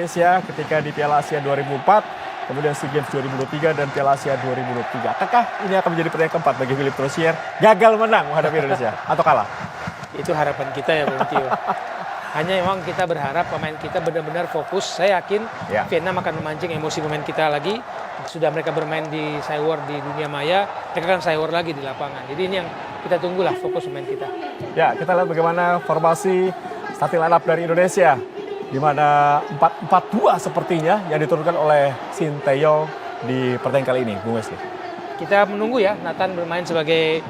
Indonesia ketika di Piala Asia 2004, kemudian SEA Games 2023 dan Piala Asia 2023. Apakah ini akan menjadi pertandingan keempat bagi Philippe Troussier gagal menang menghadapi Indonesia atau kalah? Itu harapan kita ya Bung Tio. Hanya memang kita berharap pemain kita benar-benar fokus. Saya yakin Vietnam akan memancing emosi pemain kita lagi. Sudah mereka bermain di Cywar di dunia maya, mereka akan Cywar lagi di lapangan. Jadi ini yang kita tunggulah fokus pemain kita. Ya, kita lihat bagaimana formasi starting line up dari Indonesia. Di mana 4-4-2 sepertinya yang diturunkan oleh Shin Tae-yong di pertandingan kali ini, Bung Wesley. Kita menunggu ya, Nathan bermain sebagai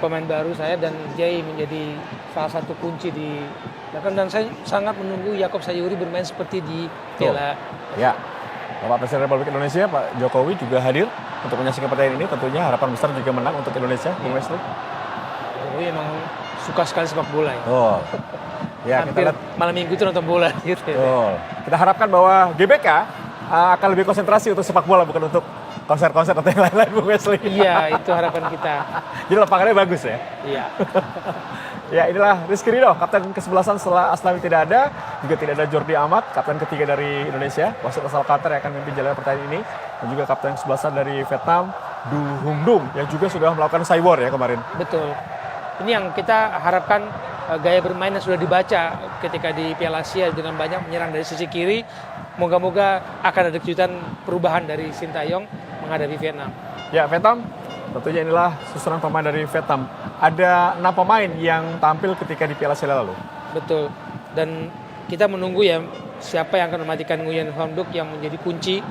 pemain baru saya dan Jay menjadi salah satu kunci di belakang, dan saya sangat menunggu Yaakob Sayuri bermain seperti di Piala. Ya, Bapak Presiden Republik Indonesia Pak Jokowi juga hadir untuk menyaksikan pertandingan ini. Tentunya harapan besar juga menang untuk Indonesia, Bung Wesley. Jokowi emang suka sekali sepak bola ya. Oh. Ya, hampir kita lihat malam minggu itu nonton bola gitu. Oh. Kita harapkan bahwa GBK akan lebih konsentrasi untuk sepak bola, bukan untuk konser-konser atau yang lain-lain, Bung Wesley. Iya, itu harapan kita. Jadi lapangannya bagus ya? Iya. Ya, inilah Rizky Ridho, kapten ke-11 setelah Asnawi tidak ada. Juga tidak ada Jordi Amat, kapten ketiga dari Indonesia. Wasit asal Qatar yang akan memimpin jalannya pertandingan ini. Dan juga kapten ke-11 dari Vietnam, Du Hung Dung, yang juga sudah melakukan Cywar ya kemarin. Betul. Ini yang kita harapkan, gaya bermain yang sudah dibaca ketika di Piala Asia dengan banyak menyerang dari sisi kiri. Moga-moga akan ada kejutan perubahan dari Shin Tae-yong menghadapi Vietnam. Ya, Vietnam, tentunya inilah susunan pemain dari Vietnam. Ada 6 pemain yang tampil ketika di Piala Asia lalu. Betul. Dan kita menunggu ya siapa yang akan mematikan Nguyen Van Duc yang menjadi kunci.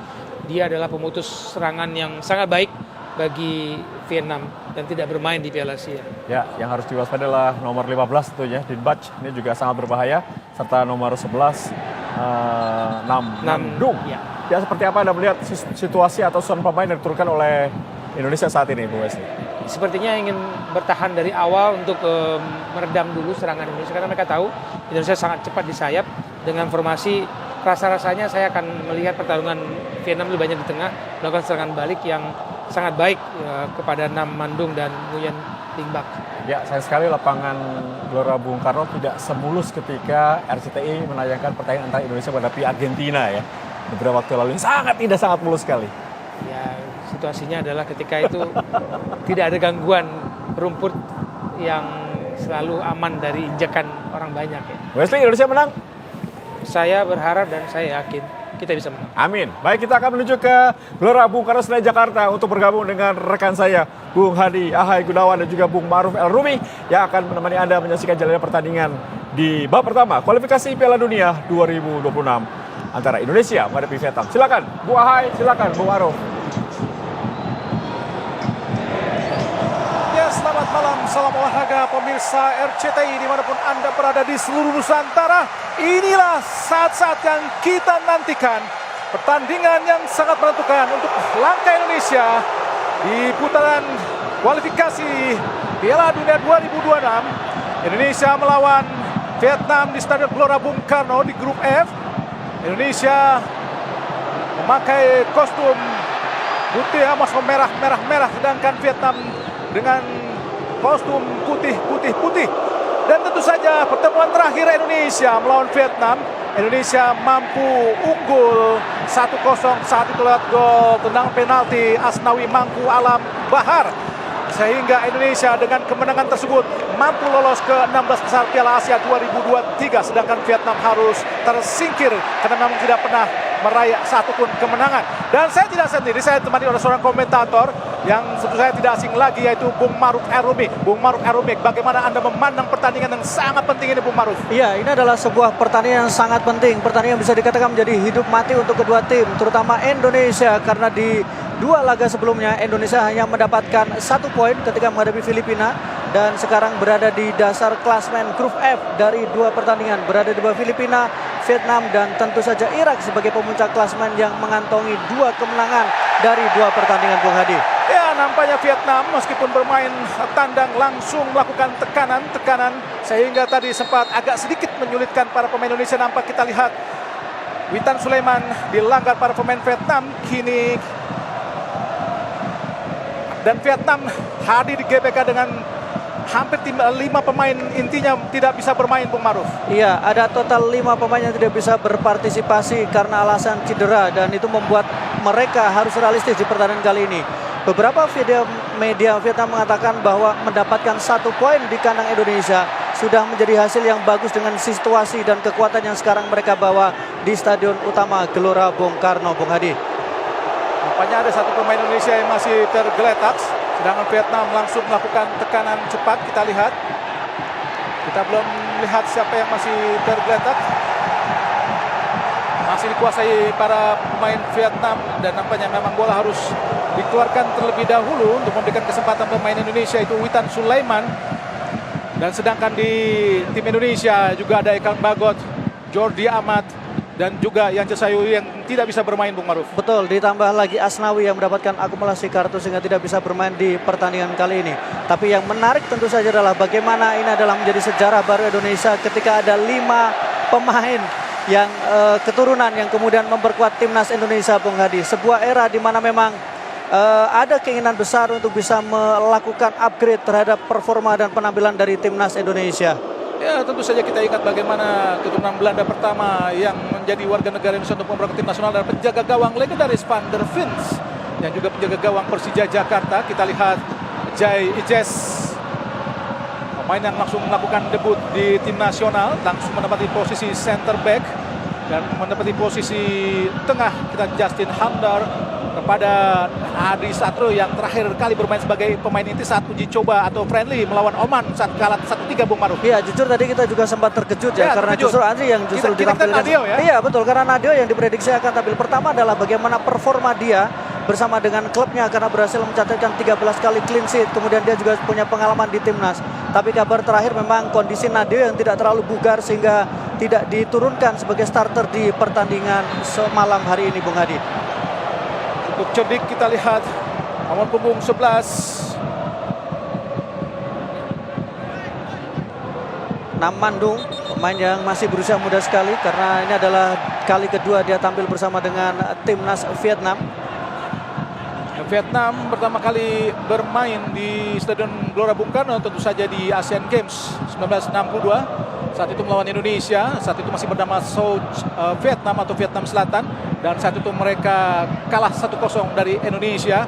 Dia adalah pemutus serangan yang sangat baik bagi Vietnam dan tidak bermain di Piala Asia. Ya, yang harus diwaspadai adalah nomor 15 tentunya, Din Bach. Ini juga sangat berbahaya. Serta nomor 11, Nam Dung. Ya, seperti apa Anda melihat situasi atau susunan pemain yang diturunkan oleh Indonesia saat ini, Bu Wesley? Sepertinya ingin bertahan dari awal untuk meredam dulu serangan Indonesia, karena mereka tahu Indonesia sangat cepat di sayap. Dengan formasi, rasa-rasanya saya akan melihat pertarungan Vietnam lebih banyak di tengah, melakukan serangan balik yang sangat baik kepada Nam Mandung dan Nguyen Linh Bach. Ya, sayang sekali lapangan Gelora Bung Karno tidak semulus ketika RCTI menayangkan pertandingan antara Indonesia menghadapi Argentina ya. Beberapa waktu lalu ini sangat mulus sekali. Ya, situasinya adalah ketika itu tidak ada gangguan rumput yang selalu aman dari injakan orang banyak ya. Wesley, Indonesia menang? Saya berharap dan saya yakin kita bisa menang. Amin. Baik, kita akan menuju ke Gelora Bung Karno Senayan Jakarta untuk bergabung dengan rekan saya Bung Hadi Ahai Gunawan dan juga Bung Ma'ruf El Rumi yang akan menemani Anda menyaksikan jalannya pertandingan di babak pertama kualifikasi Piala Dunia 2026 antara Indonesia menghadapi Vietnam. Silakan Bung Ahai, silakan Bung Ma'ruf. Selamat malam, salam olahraga pemirsa RCTI dimanapun Anda berada di seluruh Nusantara. Inilah saat-saat yang kita nantikan, pertandingan yang sangat menentukan untuk langkah Indonesia di putaran kualifikasi Piala Dunia 2026. Indonesia melawan Vietnam di Stadion Gelora Bung Karno di grup F. Indonesia memakai kostum putih emas merah, sedangkan Vietnam dengan kostum putih. Dan tentu saja pertemuan terakhir Indonesia melawan Vietnam, Indonesia mampu unggul 1-0 saat itu lewat gol tendangan penalti Asnawi Mangku Alam Bahar. Sehingga Indonesia dengan kemenangan tersebut mampu lolos ke 16 besar Piala Asia 2023. Sedangkan Vietnam harus tersingkir karena memang tidak pernah meraih satupun kemenangan. Dan saya tidak sendiri, saya ditemani oleh seorang komentator yang tentu saya tidak asing lagi, yaitu Bung Ma'ruf El Rumi. Bung Ma'ruf El Rumi, bagaimana Anda memandang pertandingan yang sangat penting ini, Bung Ma'ruf? Iya, ini adalah sebuah pertandingan yang sangat penting. Pertandingan yang bisa dikatakan menjadi hidup mati untuk kedua tim, terutama Indonesia, karena di dua laga sebelumnya Indonesia hanya mendapatkan 1 poin ketika menghadapi Filipina, dan sekarang berada di dasar klasmen grup F dari 2 pertandingan, berada di bawah Filipina, Vietnam, dan tentu saja Irak sebagai pemuncak klasmen yang mengantongi 2 kemenangan dari 2 pertandingan, Bung Hadi. Ya, nampaknya Vietnam meskipun bermain tandang langsung melakukan tekanan sehingga tadi sempat agak sedikit menyulitkan para pemain Indonesia. Nampak kita lihat Witan Sulaiman dilanggar para pemain Vietnam kini, dan Vietnam hadir di GBK dengan hampir 5 pemain intinya tidak bisa bermain, Bung Maruf. Iya, ada total 5 pemain yang tidak bisa berpartisipasi karena alasan cedera dan itu membuat mereka harus realistis di pertandingan kali ini. Beberapa media Vietnam mengatakan bahwa mendapatkan 1 poin di kandang Indonesia sudah menjadi hasil yang bagus dengan situasi dan kekuatan yang sekarang mereka bawa di Stadion Utama Gelora Bung Karno, Bung Hadi. Nampaknya ada 1 pemain Indonesia yang masih tergeletak, sedangkan Vietnam langsung melakukan tekanan cepat. Kita lihat, kita belum lihat siapa yang masih tergeletak. Masih dikuasai para pemain Vietnam dan nampaknya memang bola harus dikeluarkan terlebih dahulu untuk memberikan kesempatan pemain Indonesia itu Witan Sulaiman. Dan sedangkan di tim Indonesia juga ada Ekan Bagot, Jordi Amat, dan juga Yance Sayu yang tidak bisa bermain, Bung Maruf. Betul, ditambah lagi Asnawi yang mendapatkan akumulasi kartu sehingga tidak bisa bermain di pertandingan kali ini. Tapi yang menarik tentu saja adalah bagaimana ini adalah menjadi sejarah baru Indonesia ketika ada 5 pemain yang keturunan yang kemudian memperkuat timnas Indonesia, Bung Hadi. Sebuah era di mana memang ada keinginan besar untuk bisa melakukan upgrade terhadap performa dan penampilan dari timnas Indonesia. Ya, tentu saja kita ingat bagaimana keturunan Belanda pertama yang menjadi warga negara Indonesia untuk memperkuat tim nasional dan penjaga gawang legendaris Van der Vins yang juga penjaga gawang Persija Jakarta. Kita lihat Jai Ijes, pemain yang langsung melakukan debut di tim nasional, langsung menempati posisi center back dan menempati posisi tengah. Kita Justin Handar kepada Hadi Satrio yang terakhir kali bermain sebagai pemain inti saat uji coba atau friendly melawan Oman saat kalah 1-3, Bung Maruf. Iya, jujur tadi kita juga sempat terkejut ya karena terkejut. justru Andri yang justru ditampilkan. Nadio, ya? Iya, betul, karena Nadio yang diprediksi akan tampil. Pertama adalah bagaimana performa dia bersama dengan klubnya karena berhasil mencatatkan 13 kali clean sheet. Kemudian dia juga punya pengalaman di timnas. Tapi kabar terakhir memang kondisi Nadio yang tidak terlalu bugar sehingga tidak diturunkan sebagai starter di pertandingan semalam hari ini, Bung Hadi. Untuk cerdik kita lihat nomor punggung 11 Nam Mandung, pemain yang masih berusia muda sekali karena ini adalah kali kedua dia tampil bersama dengan timnas Vietnam. Vietnam pertama kali bermain di Stadion Gelora Bung Karno tentu saja di Asian Games 1962. Saat itu melawan Indonesia, saat itu masih bernama South Vietnam atau Vietnam Selatan, dan saat itu mereka kalah 1-0 dari Indonesia.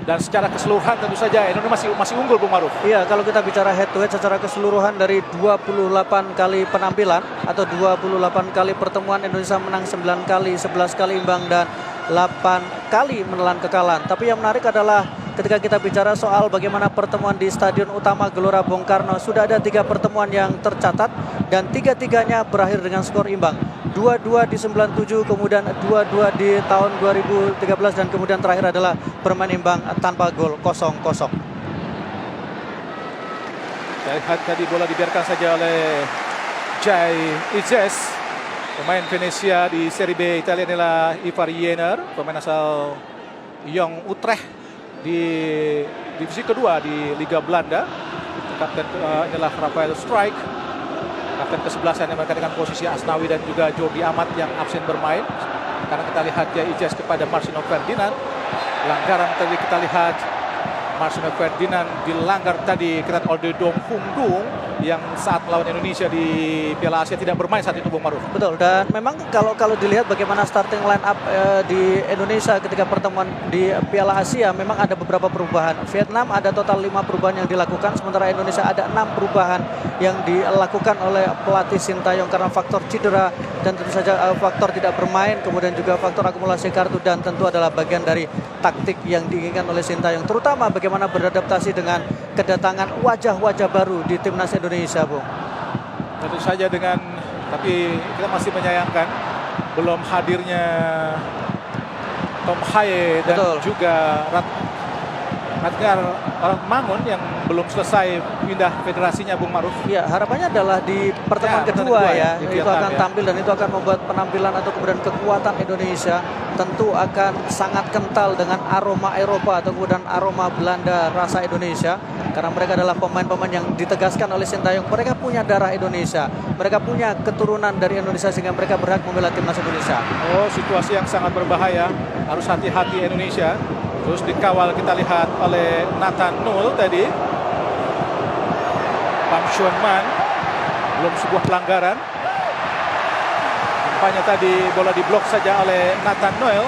Dan secara keseluruhan tentu saja Indonesia masih unggul, Bung Maruf. Iya, kalau kita bicara head to head secara keseluruhan dari 28 kali penampilan atau 28 kali pertemuan, Indonesia menang 9 kali, 11 kali imbang dan 8 kali menelan kekalahan. Tapi yang menarik adalah ketika kita bicara soal bagaimana pertemuan di Stadion Utama Gelora Bung Karno, sudah ada 3 pertemuan yang tercatat dan 3-3-nya berakhir dengan skor imbang. 2-2 di 97, kemudian 2-2 di tahun 2013 dan kemudian terakhir adalah bermain imbang tanpa gol 0-0. Saya lihat tadi bola dibiarkan saja oleh Jai Ijes, pemain Venezia di Serie B Italia. Inilah Ivar Jenner, pemain asal Jong Utrecht di divisi kedua di Liga Belanda. Kapten inilah Rafael Strijk, kapten ke-11 yang mereka dengan posisi Asnawi dan juga Jordi Amat yang absen bermain. Karena kita lihat Jai Ijes kepada Marcino Ferdinand. Pelanggaran tadi kita lihat Marcino Ferdinand dilanggar tadi kita oleh Dong Hung Dung yang saat melawan Indonesia di Piala Asia tidak bermain saat itu, Bung Maruf. Betul, dan memang kalau dilihat bagaimana starting line up di Indonesia ketika pertemuan di Piala Asia memang ada beberapa perubahan. Vietnam ada total 5 perubahan yang dilakukan, sementara Indonesia ada 6 perubahan yang dilakukan oleh pelatih Sintayong karena faktor cedera dan tentu saja faktor tidak bermain, kemudian juga faktor akumulasi kartu dan tentu adalah bagian dari taktik yang diinginkan oleh Sintayong, terutama bagaimana beradaptasi dengan kedatangan wajah-wajah baru di timnas Indonesia, Bung. Tentu saja tapi kita masih menyayangkan belum hadirnya Tom Haye dan Betul. juga Radgar Mangun yang belum selesai pindah federasinya, Bung Maruf. Ya, harapannya adalah di pertemuan kedua ya, di itu Vietnam, akan tampil dan itu akan membuat penampilan atau kemudian kekuatan Indonesia tentu akan sangat kental dengan aroma Eropa atau kemudian aroma Belanda rasa Indonesia karena mereka adalah pemain-pemain yang ditegaskan oleh Sintayong. Mereka punya darah Indonesia, mereka punya keturunan dari Indonesia sehingga mereka berhak membela timnas Indonesia. Oh, situasi yang sangat berbahaya. Harus hati-hati Indonesia. Terus dikawal kita lihat oleh Nathan Null tadi. Pam Chuan Man, belum sebuah pelanggaran. Nampaknya tadi bola diblok saja oleh Nathan Null.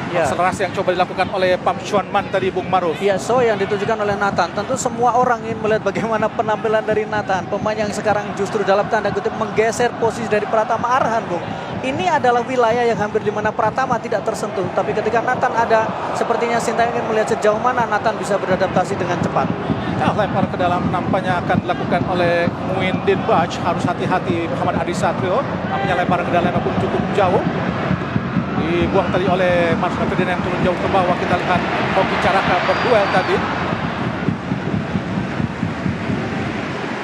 Ya. Akselerasi yang coba dilakukan oleh Pam Chuan Man tadi, Bung Maruf. Ya, so yang ditujukan oleh Nathan. Tentu semua orang ingin melihat bagaimana penampilan dari Nathan. Pemain yang sekarang justru dalam tanda kutip menggeser posisi dari Pratama Arhan, Bung. Ini adalah wilayah yang hampir di mana Pratama tidak tersentuh. Tapi ketika Nathan ada, sepertinya Sintayong ingin melihat sejauh mana Nathan bisa beradaptasi dengan cepat. Nah, lempar ke dalam nampaknya akan dilakukan oleh Muindin Bach. Harus hati-hati Muhammad Adi Satrio. Nampaknya lemparan ke dalam pun cukup jauh. Dibuang tadi oleh Marcelo Ferdinand yang turun jauh ke bawah. Kita lihat Hoki Caraka berduel tadi.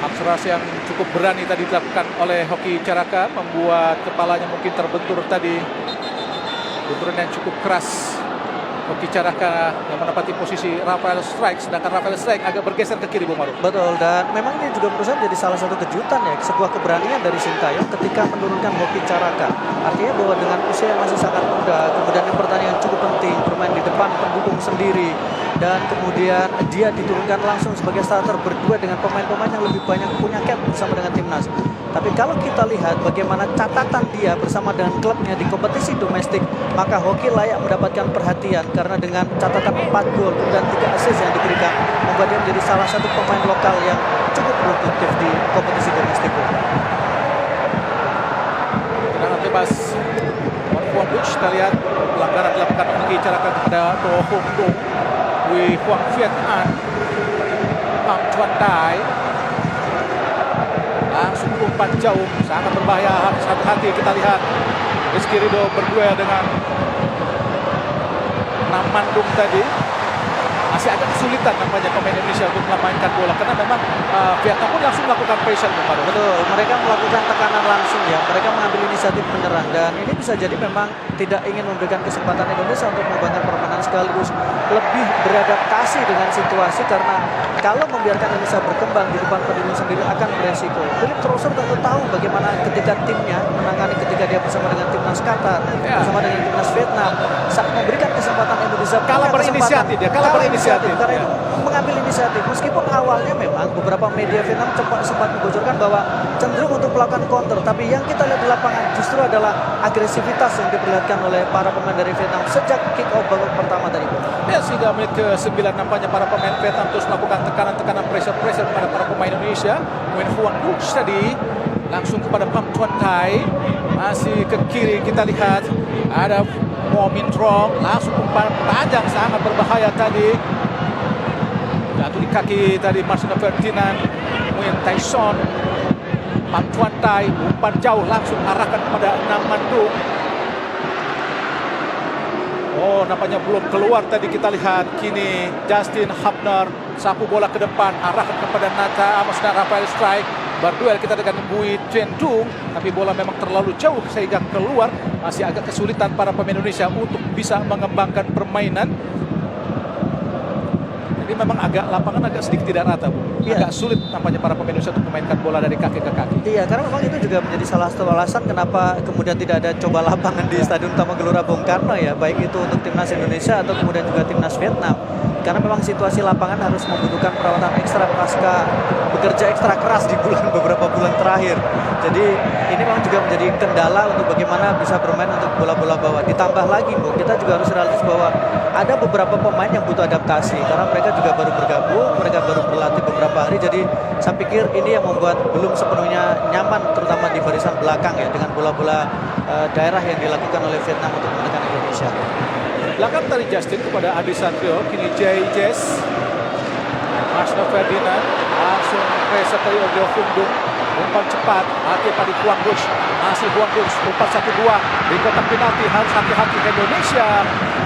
Akselerasi yang cukup berani tadi dilakukan oleh Hoki Caraka, membuat kepalanya mungkin terbentur tadi. Benturan yang cukup keras. Hoki Caraka yang menempati posisi Rafael Strike, sedangkan Rafael Strike agak bergeser ke kiri, Bung Maruf. Betul, dan memang ini juga menurut saya menjadi salah satu kejutan ya, sebuah keberanian dari Sintayong ketika menurunkan Hoki Caraka. Artinya bahwa dengan usia yang masih sangat muda, kemudian yang pertandingan cukup penting, bermain di depan pendukung sendiri, dan kemudian dia diturunkan langsung sebagai starter berdua dengan pemain-pemain yang lebih banyak punya cap bersama dengan timnas. Tapi kalau kita lihat bagaimana catatan dia bersama dengan klubnya di kompetisi domestik, maka Hoki layak mendapatkan perhatian karena dengan catatan 4 gol dan 3 assist yang diberikan, membuat dia menjadi salah satu pemain lokal yang cukup produktif di kompetisi domestik. Tendangan bebas Huang Buch, kita lihat pelanggaran dilakukan Hoki Caraka kepada Do Hong Dong, Wei Huang Viet An, Pang Chuan Dai. Langsung umpan jauh, sangat berbahaya, harus hati-hati. Kita lihat Rizky Ridho berduel dengan Nam Mandung tadi. Masih agak kesulitan nampaknya pemain Indonesia untuk memainkan bola karena memang Vietnam pun langsung melakukan pressure. Betul, mereka melakukan tekanan langsung ya. Mereka mengambil inisiatif menyerang dan ini bisa jadi memang tidak ingin memberikan kesempatan Indonesia untuk mengembangkan permainan sekaligus lebih beradaptasi dengan situasi, karena kalau membiarkan Indonesia berkembang di depan pendukung sendiri akan beresiko. Philip Trossard tentu tahu bagaimana ketika timnya menangani ketika dia bersama dengan timnas Qatar, bersama dengan timnas Vietnam, saat memberikan kesempatan Indonesia kalah berinisiatif dia, kalah berinisiatif karena itu mengambil inisiatif. Meskipun awalnya memang beberapa media Vietnam sempat membocorkan bahwa cenderung untuk melakukan counter, tapi yang kita lihat di lapangan justru adalah agresivitas yang diperlihatkan oleh para pemain dari Vietnam sejak kick off babak pertama tadi. Ya, sehingga menit ke-9 nampaknya para pemain Vietnam terus melakukan tekanan-tekanan pressure kepada para pemain Indonesia. Nguyen Phuong Duc tadi langsung kepada Pham Tuan Thai, masih ke kiri kita lihat ada Mo Min Trong, langsung umpan panjang sangat berbahaya tadi. Jatuh di kaki tadi Marcelo Ferdinand, Nguyen Tai Son, Pham Tuan Thai, umpan jauh langsung arahkan kepada Nam Mandung. Oh, nampaknya belum keluar tadi, kita lihat kini Justin Hubner sapu bola ke depan, arahkan kepada Rafael Strike. Berduel kita dengan Bui Chen Tung, tapi bola memang terlalu jauh sehingga keluar. Masih agak kesulitan para pemain Indonesia untuk bisa mengembangkan permainan. Jadi memang lapangan agak sedikit tidak rata, Bu. Agak sulit nampaknya para pemain Indonesia untuk memainkan bola dari kaki ke kaki. Iya, karena memang itu juga menjadi salah satu alasan kenapa kemudian tidak ada coba lapangan di Stadion Utama Gelora Bung Karno ya, baik itu untuk timnas Indonesia atau kemudian juga timnas Vietnam. Karena memang situasi lapangan harus membutuhkan perawatan ekstra pasca bekerja ekstra keras di beberapa bulan terakhir. Jadi ini memang juga menjadi kendala untuk bagaimana bisa bermain untuk bola-bola bawah. Ditambah lagi, Bu, kita juga harus realistis bahwa ada beberapa pemain yang butuh adaptasi karena mereka juga baru bergabung, mereka baru berlatih beberapa hari. Jadi saya pikir ini yang membuat belum sepenuhnya nyaman, terutama di barisan belakang ya, dengan bola-bola daerah yang dilakukan oleh Vietnam untuk menekan Indonesia. Belakang tadi Justin kepada Adi Satrio, kini Jay Jess, Marcelo Ferdinand, langsung pressure dari Ojo Fundung, umpan cepat, hati pada Huang Buch, masih Huang Buch, umpan 1-2 di kotak penalti, harus hati-hati Indonesia.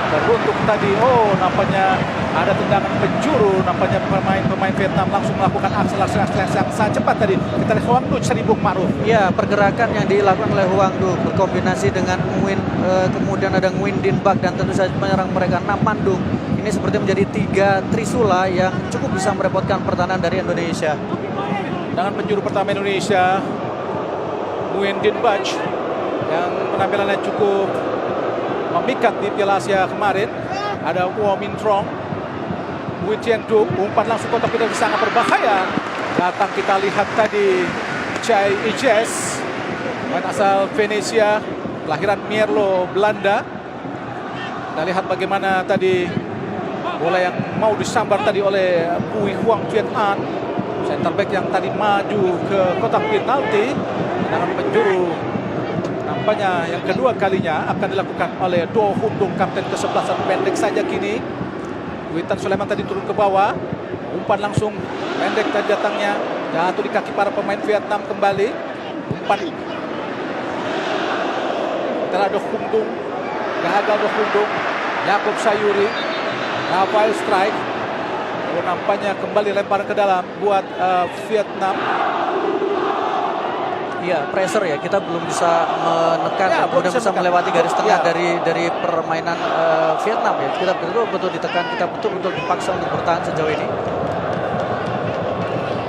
Teruntuk tadi, nampaknya ada tendangan penjuru, nampaknya pemain Vietnam langsung melakukan akselerasi yang sangat cepat tadi. Kita lihat Huang Duc dari Bung Maruf. Ya, pergerakan yang dilakukan oleh Huang Duc berkombinasi dengan kemudian ada Nguyen Din Bach dan tentu saja penyerang mereka Nam Mandung. Ini seperti menjadi 3 trisula yang cukup bisa merepotkan pertahanan dari Indonesia. Dengan penjuru pertama Indonesia, Nguyen Din Bach, yang penampilannya cukup memikat di Piala Asia kemarin. Ada Min Trong, Wei Tian-tung, umpan langsung kotak penalti sangat berbahaya. Datang kita lihat tadi Chai Ijes, pemain asal Venesia, kelahiran Mierlo, Belanda. Kita lihat bagaimana tadi bola yang mau disambar tadi oleh Bui Huang Viet An, center back yang tadi maju ke kotak penalti dengan penjuru. Nampaknya yang kedua kalinya akan dilakukan oleh Do Hun Dung, kapten ke-11, pendek saja kini. Witan Sulaiman tadi turun ke bawah, umpan langsung pendek tadi datangnya, jatuh di kaki para pemain Vietnam kembali. Umpan telah Do Hun Dung, gagal Do Hun Dung, Yakob Sayuri, Rafael Strike. Nampaknya kembali lempar ke dalam buat Vietnam. Iya, pressure ya, kita belum bisa menekan dan kemudian bisa melewati garis tengah dari permainan Vietnam ya. Kita betul-betul ditekan, kita betul-betul dipaksa untuk bertahan sejauh ini.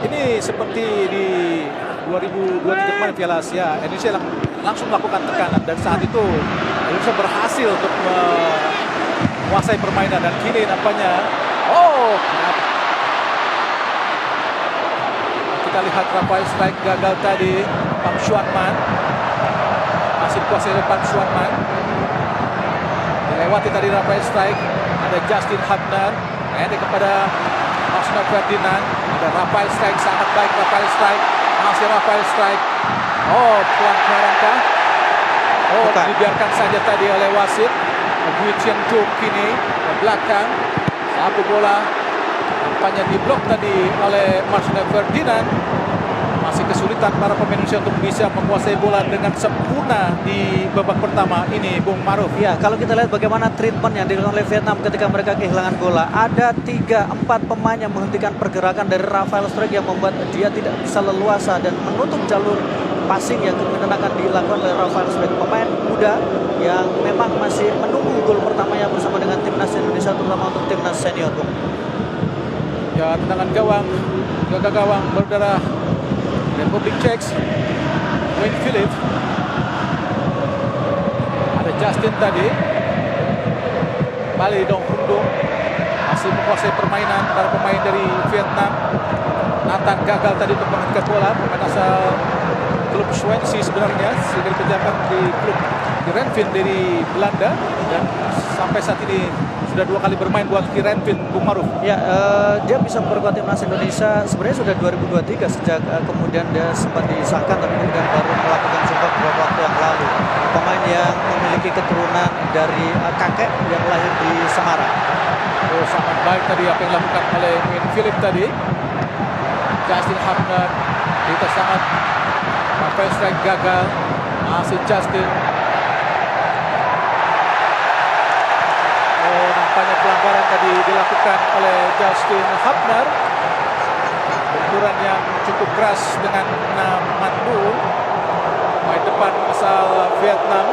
Ini seperti di 2023 kemarin Piala Asia, Indonesia langsung melakukan tekanan dan saat itu Indonesia berhasil untuk menguasai permainan dan kini nampaknya kita lihat Rafael Strike gagal tadi. Pang Xuanman masih dikuasai oleh Pang Xuanman, dilewati tadi Rafael Strike. Ada Justin Hubner, pendek kepada Marsno Ferdinand. Ada Rafael Strike, sangat baik Rafael Strike, masih Rafael Strike. Pelanggaran kah? Dibiarkan saja tadi oleh wasit. Gui Chen-tung kini ke belakang, sapu bola nampaknya diblok tadi oleh Marsno Ferdinand. Masih kesulitan para pemain Indonesia untuk bisa menguasai bola dengan sempurna di babak pertama ini, Bung Maruf. Ya, kalau kita lihat bagaimana treatment yang dilakukan oleh Vietnam ketika mereka kehilangan bola, ada 3-4 pemain yang menghentikan pergerakan dari Rafael Strike yang membuat dia tidak bisa leluasa dan menutup jalur passing yang kemudian akan dilakukan oleh Rafael Strike, pemain muda yang memang masih menunggu gol pertamanya bersama dengan timnas Indonesia, terutama untuk timnas senior, Bung. Ya, tendangan gawang, jaga gawang berdarah Republik Czech, Wayne Philip. Ada Justin tadi, kembali Dong Hun Dung, masih menguasai permainan para pemain dari Vietnam. Nathan gagal tadi untuk menghentikan bola, pemain asal klub Swansea sebenarnya, sudah dikerjakan di klub di Renvin dari Belanda dan sampai saat ini sudah 2 kali bermain buat di Renvin, Bung Maruf. Ya, dia bisa memperkuat timnas Indonesia sebenarnya sudah 2023 sejak kemudian dia sempat disahkan, tapi kemudian baru melakukan sumpah beberapa waktu yang lalu. Pemain yang memiliki keturunan dari kakek yang lahir di Semarang. Sangat baik tadi apa yang dilakukan oleh Wayne Philip tadi. Justin Hubner, kita sangat Rafael Strike gagal, masih Justin. Nampaknya pelanggaran tadi dilakukan oleh Justin Hubner. Benturan yang cukup keras dengan Nam Mandul, pemain depan asal Vietnam.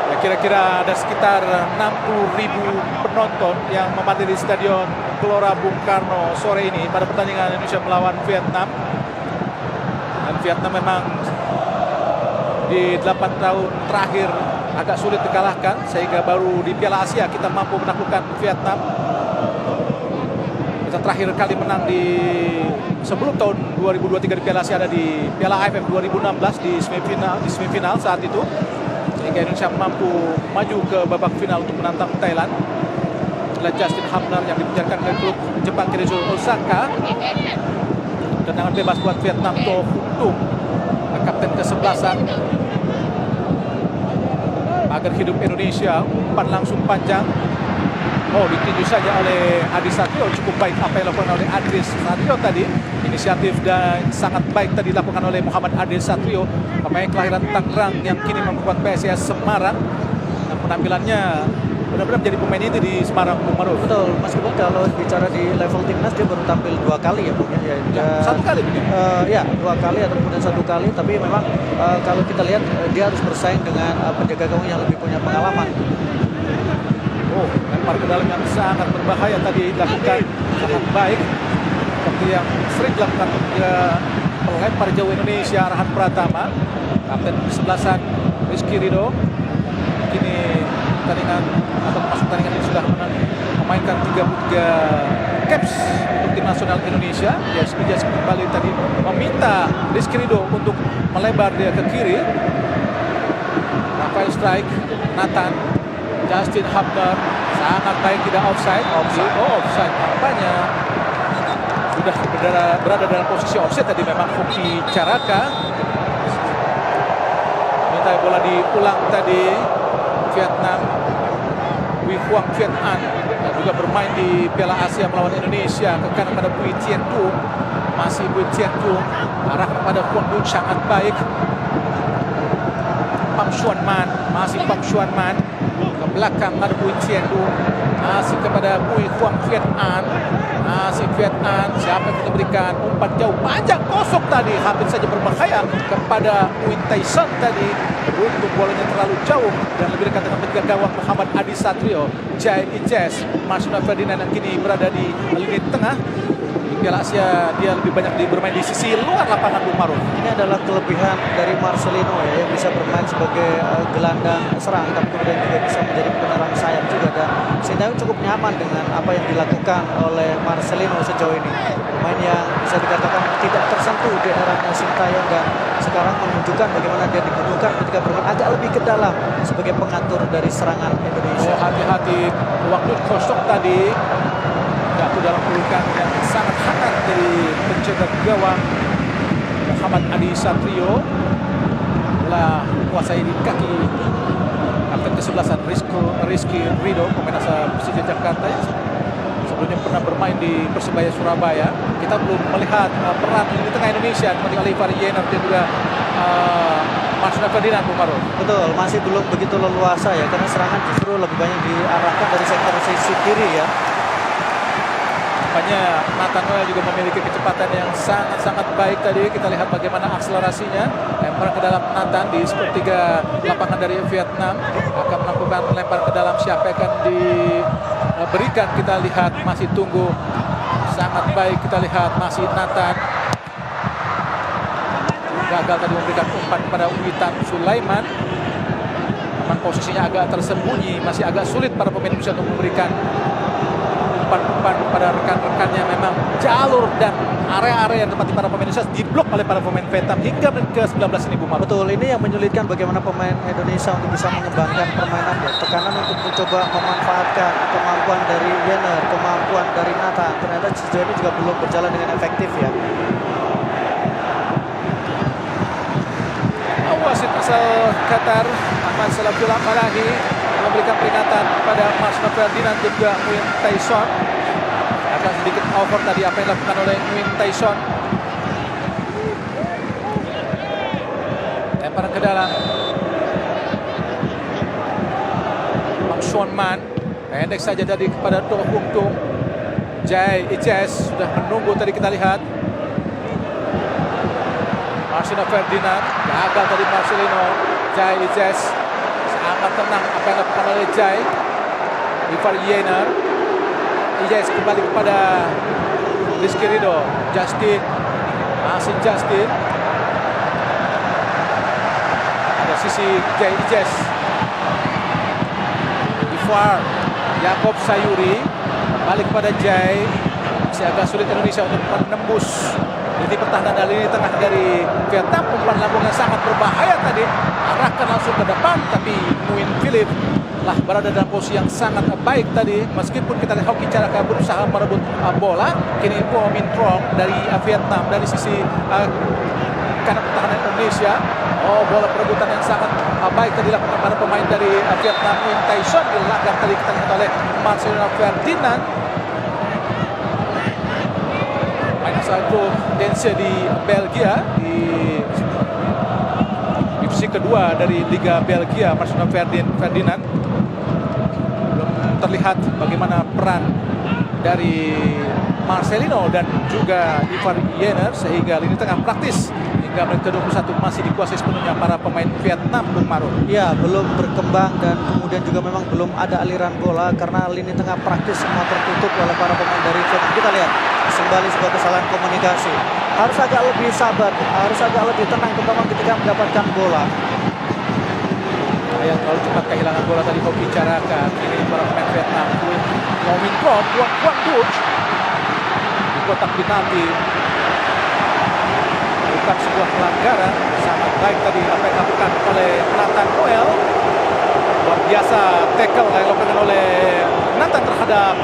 Ya, kira-kira ada sekitar 60.000 penonton yang memadati Stadion Gelora Bung Karno sore ini pada pertandingan Indonesia melawan Vietnam. Dan Vietnam memang di 8 tahun terakhir agak sulit dikalahkan, sehingga baru di Piala Asia kita mampu menaklukkan Vietnam. Kita terakhir kali menang di sebelum tahun 2023 di Piala Asia ada di Piala AFF 2016 di semifinal saat itu, sehingga Indonesia mampu maju ke babak final untuk menantang Thailand. Adalah Justin Hubner yang dibiarkan oleh klub Jepang Keizo Osaka. Tendangan bebas buat Vietnam, Do Hun Dung, kapten ke-11. Agar hidup Indonesia, umpan langsung panjang. Ditinju saja oleh Adi Satrio. Cukup baik apa yang dilakukan oleh Adi Satrio tadi. Inisiatif dan sangat baik tadi dilakukan oleh Muhammad Adi Satrio, pemain kelahiran Tangerang yang kini memperkuat PSIS Semarang. Dan penampilannya benar-benar menjadi pemain itu di Semarang, Bung Maruf. Betul, meskipun kalau bicara di level timnas dia baru tampil 2 kali ya, Bung. Satu kali begitu? Ya, 2 kali atau kemudian 1 kali. Tapi memang kalau kita lihat dia harus bersaing dengan penjaga gawang yang lebih punya pengalaman. Lempar ke dalam yang sangat berbahaya tadi dilakukan sangat baik, seperti yang sering dilakukan pelempar jauh Indonesia, Arahan Pratama, kapten ke-11 Rizky Ridho. Kini pertandingan atau masuk pertandingan ini sudah memainkan 33 caps untuk tim nasional Indonesia. Ijas kembali tadi meminta Rizky Ridho untuk melebar dia ke kiri. Rafael strike, Nathan, Justin Hubner sangat baik, tidak offside. Offside nampaknya sudah berada dalam posisi offside tadi memang Hoki Caraka. Minta bola diulang tadi. Vietnam, Huy Quang Viet An yang juga bermain di Piala Asia melawan Indonesia, ke kanan pada Bui Tien Tung. Masih Bui Tien Tung arah kepada Kwon Dung sangat baik. Pam Xuan Man, masih Pam Xuan Man ke belakang ada Bui Tien Tung, masih kepada Huy Quang Viet An. Masih Viet An, siapa yang kita berikan umpan jauh panjang kosong tadi, hampir saja berbahaya kepada Nguyen Tai Son tadi. Beruntung bolanya terlalu jauh dan lebih dekat dengan penjaga gawang Muhammad Adi Satrio. Jai Ijes, Marcelino Ferdinand yang kini berada di lini tengah. Di Piala Asia dia lebih banyak bermain di sisi luar lapangan, Bung Marun. Ini adalah kelebihan dari Marcelino ya, yang bisa bermain sebagai gelandang serang, tapi kemudian juga bisa menjadi penyerang sayap juga. Dan Sintayong cukup nyaman dengan apa yang dilakukan oleh Marcelino sejauh ini. Pemain yang bisa dikatakan tidak tersentuh di eranya Sintayong dan sekarang menunjukkan bagaimana dia dibutuhkan ketika bermain agak lebih ke dalam sebagai pengatur dari serangan Indonesia. Hati-hati waktu kosong tadi jatuh dalam pelukan yang sangat hangat dari penjaga gawang Muhammad Adi Satrio. Bola kuasai di kaki kapten ke-11 Rizky Ridho, pemain asal Persija Jakarta yang sebelumnya pernah bermain di Persebaya Surabaya. Kita belum melihat peran di tengah Indonesia seperti Ivar Yener dan juga Marcelino Ferdinand, Bung Marun. Betul, masih belum begitu leluasa ya, karena serangan justru lebih banyak diarahkan dari sektor sisi kiri ya. Nampaknya Nathan Noel juga memiliki kecepatan yang sangat-sangat baik tadi. Kita lihat bagaimana akselerasinya. Lempar ke dalam Nathan di sepertiga lapangan dari Vietnam. Akan melakukan lempar ke dalam, siapa akan diberikan. Kita lihat masih tunggu. Sangat baik kita lihat masih Nathan. Gagal tadi memberikan umpan kepada Witan Sulaiman. Memang posisinya agak tersembunyi. Masih agak sulit para pemain Indonesia untuk memberikan umpan pada rekan-rekannya. Memang jalur dan area-area yang tempati para pemain Indonesia diblok oleh para pemain Vietnam hingga menit ke-19 ini, Bung Marun. Betul, ini yang menyulitkan bagaimana pemain Indonesia untuk bisa mengembangkan permainannya. Tekanan untuk mencoba memanfaatkan kemampuan dari Yener, kemampuan dari Nathan, ternyata sejauh ini juga belum berjalan dengan efektif ya. Wasit asal Qatar Ahmad Salafullah Falahi memberikan peringatan kepada Marcelino Ferdinand dan juga Nguyen Tai Son. Agak sedikit over tadi apa yang dilakukan oleh Nguyen Tai Son. Lemparan ke dalam. Pang Xuan Man pendek saja tadi kepada Do Hung Tung. Jai Ijes sudah menunggu tadi, kita lihat. Marcelino Ferdinand gagal tadi Marcelino. Jai Ijes sangat tenang apa yang dilakukan oleh Jai. Ivar Yener. Ijes kembali kepada Rizky Ridho. Justin, masih Justin. Ada sisi Jai Ijes. Ivar Yakob Sayuri balik kepada Jai. Masih agak sulit Indonesia untuk menembus lini pertahanan dari lini tengah dari Vietnam. Umpan lambung yang sangat berbahaya tadi, arahkan langsung ke depan, tapi Nguyen Philip lah berada dalam posisi yang sangat baik tadi. Meskipun kita lihat Hoki Caraka berusaha merebut bola, kini Go Min Trong dari Vietnam dari sisi kanan pertahanan Indonesia. Bola perebutan yang sangat baik tadi dilakukan para pemain dari Vietnam. Nguyen Tai Son dilanggar tadi kita lihat oleh Marcelino Ferdinand. Asal klub Dense di Belgia, di divisi kedua dari Liga Belgia. Marcelino Ferdinand belum terlihat bagaimana peran dari Marcelino dan juga Ivar Yener, sehingga lini tengah praktis hingga menit ke-21 masih dikuasai sepenuhnya para pemain Vietnam, Bung Marun. Ya, belum berkembang dan kemudian juga memang belum ada aliran bola karena lini tengah praktis semua tertutup oleh para pemain dari Vietnam. Kita lihat kembali sebuah kesalahan komunikasi. Harus agak lebih sabar, harus agak lebih tenang terutama ketika mendapatkan bola. yang terlalu cepat kehilangan bola tadi Hoki Caraka. Ini para pemain Vietnam. Lomin Kron, Quang Duch di kotak penalti. Bukan sebuah pelanggaran, sangat baik tadi apa yang dilakukan oleh Nathan Noel. Luar biasa tackle yang dilakukan oleh Nathan terhadap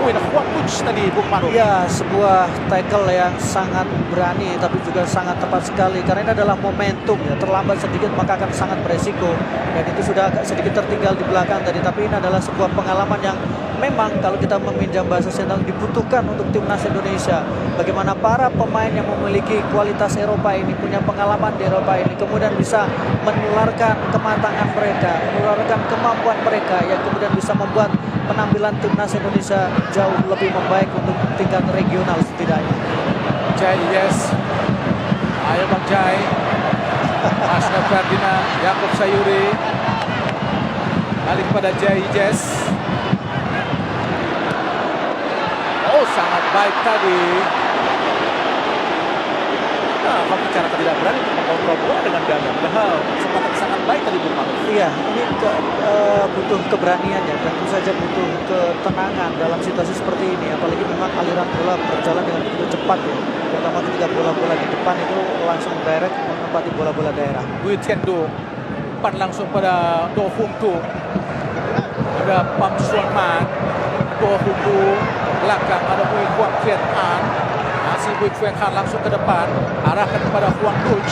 Quang Duch tadi, Bung Maru. Ya, sebuah tackle yang sangat berani tapi juga sangat tepat sekali karena ini adalah momentum ya. Terlambat sedikit maka akan sangat beresiko dan itu sudah agak sedikit tertinggal di belakang tadi, tapi ini adalah sebuah pengalaman yang memang kalau kita meminjam bahasa sentral dibutuhkan untuk timnas Indonesia. Bagaimana para pemain yang memiliki kualitas Eropa ini, punya pengalaman di Eropa ini, kemudian bisa menularkan kematangan mereka, menularkan kemampuan mereka yang kemudian bisa membuat penampilan timnas Indonesia jauh lebih membaik untuk tingkat regional setidaknya. Jai, yes. Ayo Bang Jai. Asna Ferdinand, Yaakob Sayuri. Balik pada Jai, yes. Oh, sangat baik tadi. Nah, Hoki Caraka tidak berani untuk mengontrol bola dengan gagah. Padahal kesempatan sangat baik tadi Bung Maru. Iya, ini butuh keberanian ya, dan tentu saja butuh ketenangan dalam situasi seperti ini. Apalagi memang aliran bola berjalan dengan begitu cepat ya. Terutama ketika bola-bola di depan itu langsung direct menempati bola-bola daerah. Bui Tien Do umpan langsung pada Do Hung Tu. Ada Pam Suan Man. Do Hung Tu belakang, ada Bui Huang Kian An. Masih Bui Huang Han langsung ke depan, arahkan kepada Huang Duch.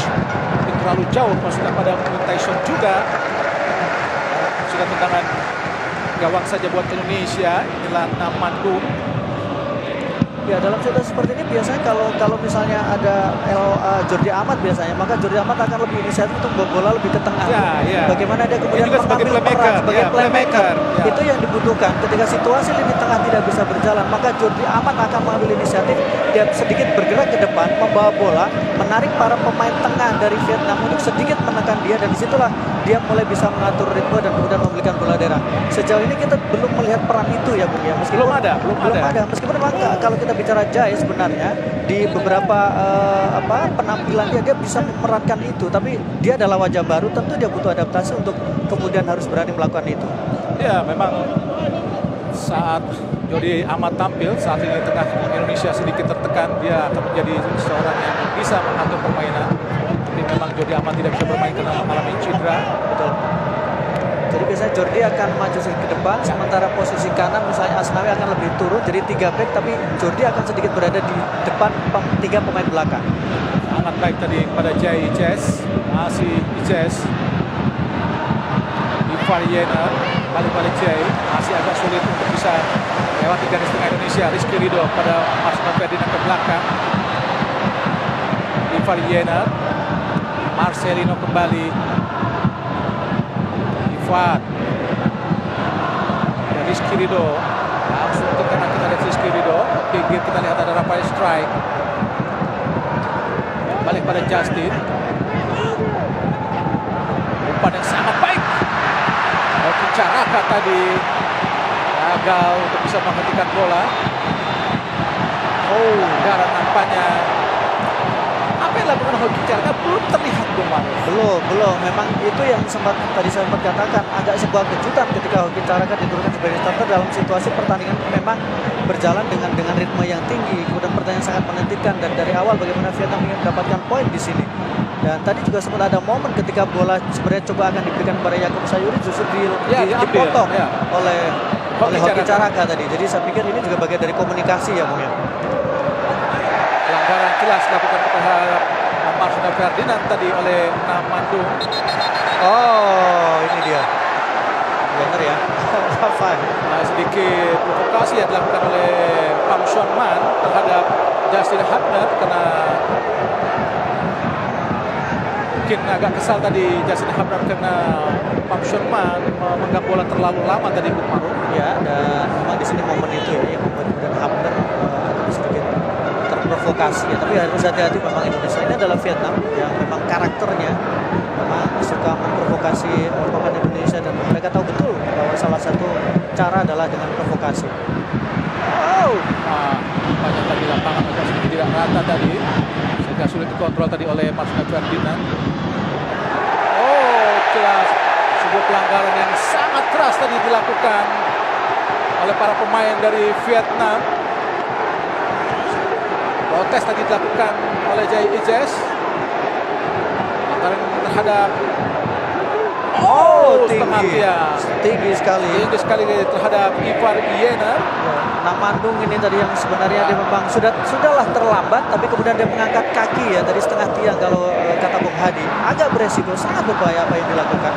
Terlalu jauh masukkan pada Tyson juga. Sudah tendangan gawang saja buat Indonesia. Inilah Namandung. Ya, dalam situasi seperti ini biasanya kalau misalnya ada Jordi Amat biasanya, maka Jordi Amat akan lebih inisiatif untuk membawa bola lebih ke tengah. Ya. Bagaimana dia kemudian Ini sebagai mengambil playmaker, peran sebagai ya, playmaker. ya. Itu yang dibutuhkan. Ketika situasi lini tengah tidak bisa berjalan, maka Jordi Amat akan mengambil inisiatif. Dia sedikit bergerak ke depan, membawa bola, menarik para pemain tengah dari Vietnam untuk sedikit menekan dia, dan disitulah dia mulai bisa mengatur ritme dan kemudian memberikan bola daerah. Sejauh ini kita belum melihat peran itu ya Bung ya. Belum ada. Meskipun memang kalau kita bicara Jai sebenarnya di beberapa penampilan dia bisa memerankan itu, tapi dia adalah wajah baru, tentu dia butuh adaptasi untuk kemudian harus berani melakukan itu. Ya, memang saat Jordi Amat tampil saat ini tengah Indonesia sedikit tertekan, dia akan menjadi seorang yang bisa mengatur permainan. Tapi memang Jordi Amat tidak bisa bermain karena mengalami cedera. Betul. Jadi biasanya Jordi akan maju sedikit ke depan, sementara posisi kanan misalnya Asnawi akan lebih turun jadi 3 back, tapi Jordi akan sedikit berada di depan 3 pemain belakang. Sangat baik tadi pada Jai Ices, masih Ices. Ivariena balik pada Jai, masih agak sulit untuk bisa lewati garis tengah Indonesia. Rizky Ridho pada Asna Ferdinand ke belakang. Ivariena, Marcelino kembali. Ivan dan Rizky Ridho langsung ke kanan, kita lihat Rizky Ridho. Pinggir kita lihat ada Rafael Strike. Balik pada Justin. Umpan yang sangat baik. Hoki Caraka tadi gagal untuk bisa menghentikan bola. Oh, darah nampaknya. Apa yang dilakukan Hoki Caraka belum terlihat Bung. Belum. Memang itu yang tadi saya sempat katakan, agak sebuah kejutan ketika Hoki Caraka diturunkan sebagai starter dalam situasi pertandingan memang berjalan dengan ritme yang tinggi. Kemudian pertandingan sangat menentukan, dan dari awal bagaimana Vietnam ingin mendapatkan poin di sini. Dan tadi juga sempat ada momen ketika bola sebenarnya coba akan diberikan kepada Yaakob Sayuri, justru dipotong oleh Hoki Caraka tadi. Jadi saya pikir ini juga bagian dari komunikasi ya Bung ya. Pelanggaran jelas dilakukan terhadap Marcelo Ferdinand tadi oleh Namandung. Oh, ini dia. Benar ya. Rafael. Sedikit provokasi yang dilakukan oleh Pam Suan Man terhadap Justin Hubner, karena mungkin agak kesal tadi Justin Hubner karena Pam Suan Man memegang bola terlalu lama tadi Bung Maru. Ya, dan memang di sini momen itu ya yang membuat kemudian Hubner sedikit terprovokasi ya. Tapi harus hati-hati, memang Indonesia ini adalah Vietnam yang memang karakternya memang suka memprovokasi pemain Indonesia, dan mereka tahu betul bahwa salah satu cara adalah dengan provokasi. Banyak tadi lapangan agak sedikit tidak rata tadi, sehingga sulit dikontrol tadi oleh Marcelo Ferdinand. Oh, jelas sebuah pelanggaran yang sangat keras tadi dilakukan oleh para pemain dari Vietnam. Protes tadi dilakukan oleh Jai Ijes terhadap setengah tiang. Tinggi sekali. Tinggi sekali terhadap Ivar Yener. Nah, Mandung ini tadi yang sebenarnya dia memang sudahlah terlambat, tapi kemudian dia mengangkat kaki ya dari setengah tiang kalau kata Bung Hadi. Agak beresiko, sangat berbahaya apa yang dilakukan.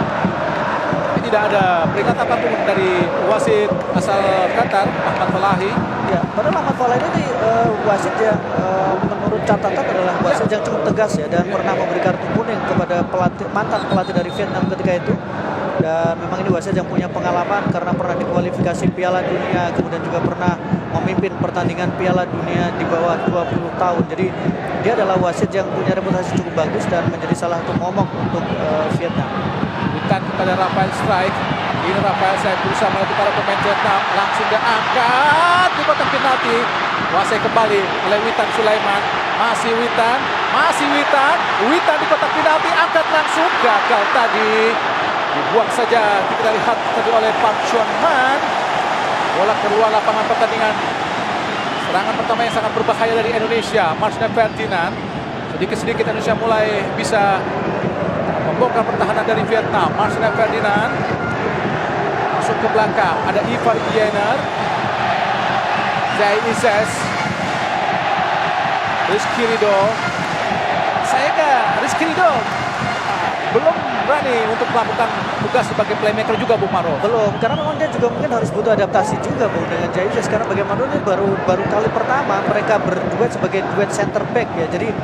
Tidak ada peringatan apapun dari wasit asal Qatar, Ahmad Falahi. Ya, padahal Ahmad Falahi ini wasit yang menurut catatan adalah wasit yang cukup tegas ya, dan pernah memberi kartu kuning kepada mantan pelatih dari Vietnam ketika itu. Dan memang ini wasit yang punya pengalaman karena pernah dikualifikasi Piala Dunia, kemudian juga pernah memimpin pertandingan Piala Dunia di bawah 20 tahun. Jadi dia adalah wasit yang punya reputasi cukup bagus dan menjadi salah satu momok untuk Vietnam. Bukan kepada Rafael Strike. Ini Rafael Strike berusaha melalui para pemain Vietnam. Langsung diangkat di kotak penalti. Kuasai kembali oleh Witan Sulaiman. Masih Witan. Witan di kotak penalti. Angkat langsung. Gagal tadi. Dibuang saja. Kita lihat tadi oleh Park Chuan Man. Bola keluar lapangan pertandingan. Serangan pertama yang sangat berbahaya dari Indonesia. Marcelino Ferdinand. Sedikit-sedikit Indonesia mulai bisa membongkar pertahanan dari Vietnam. Marcelino Ferdinand masuk ke belakang. Ada Ivar Yener, Jai Ijes, Rizky Ridho. Sayangnya Rizky Ridho belum berani untuk melakukan tugas sebagai playmaker juga, Bung Maro. Belum, karena memang dia juga mungkin harus butuh adaptasi juga, Bung, dengan Jai Ijes. Karena bagaimana ini baru kali pertama mereka berduet sebagai duet center back ya. Jadi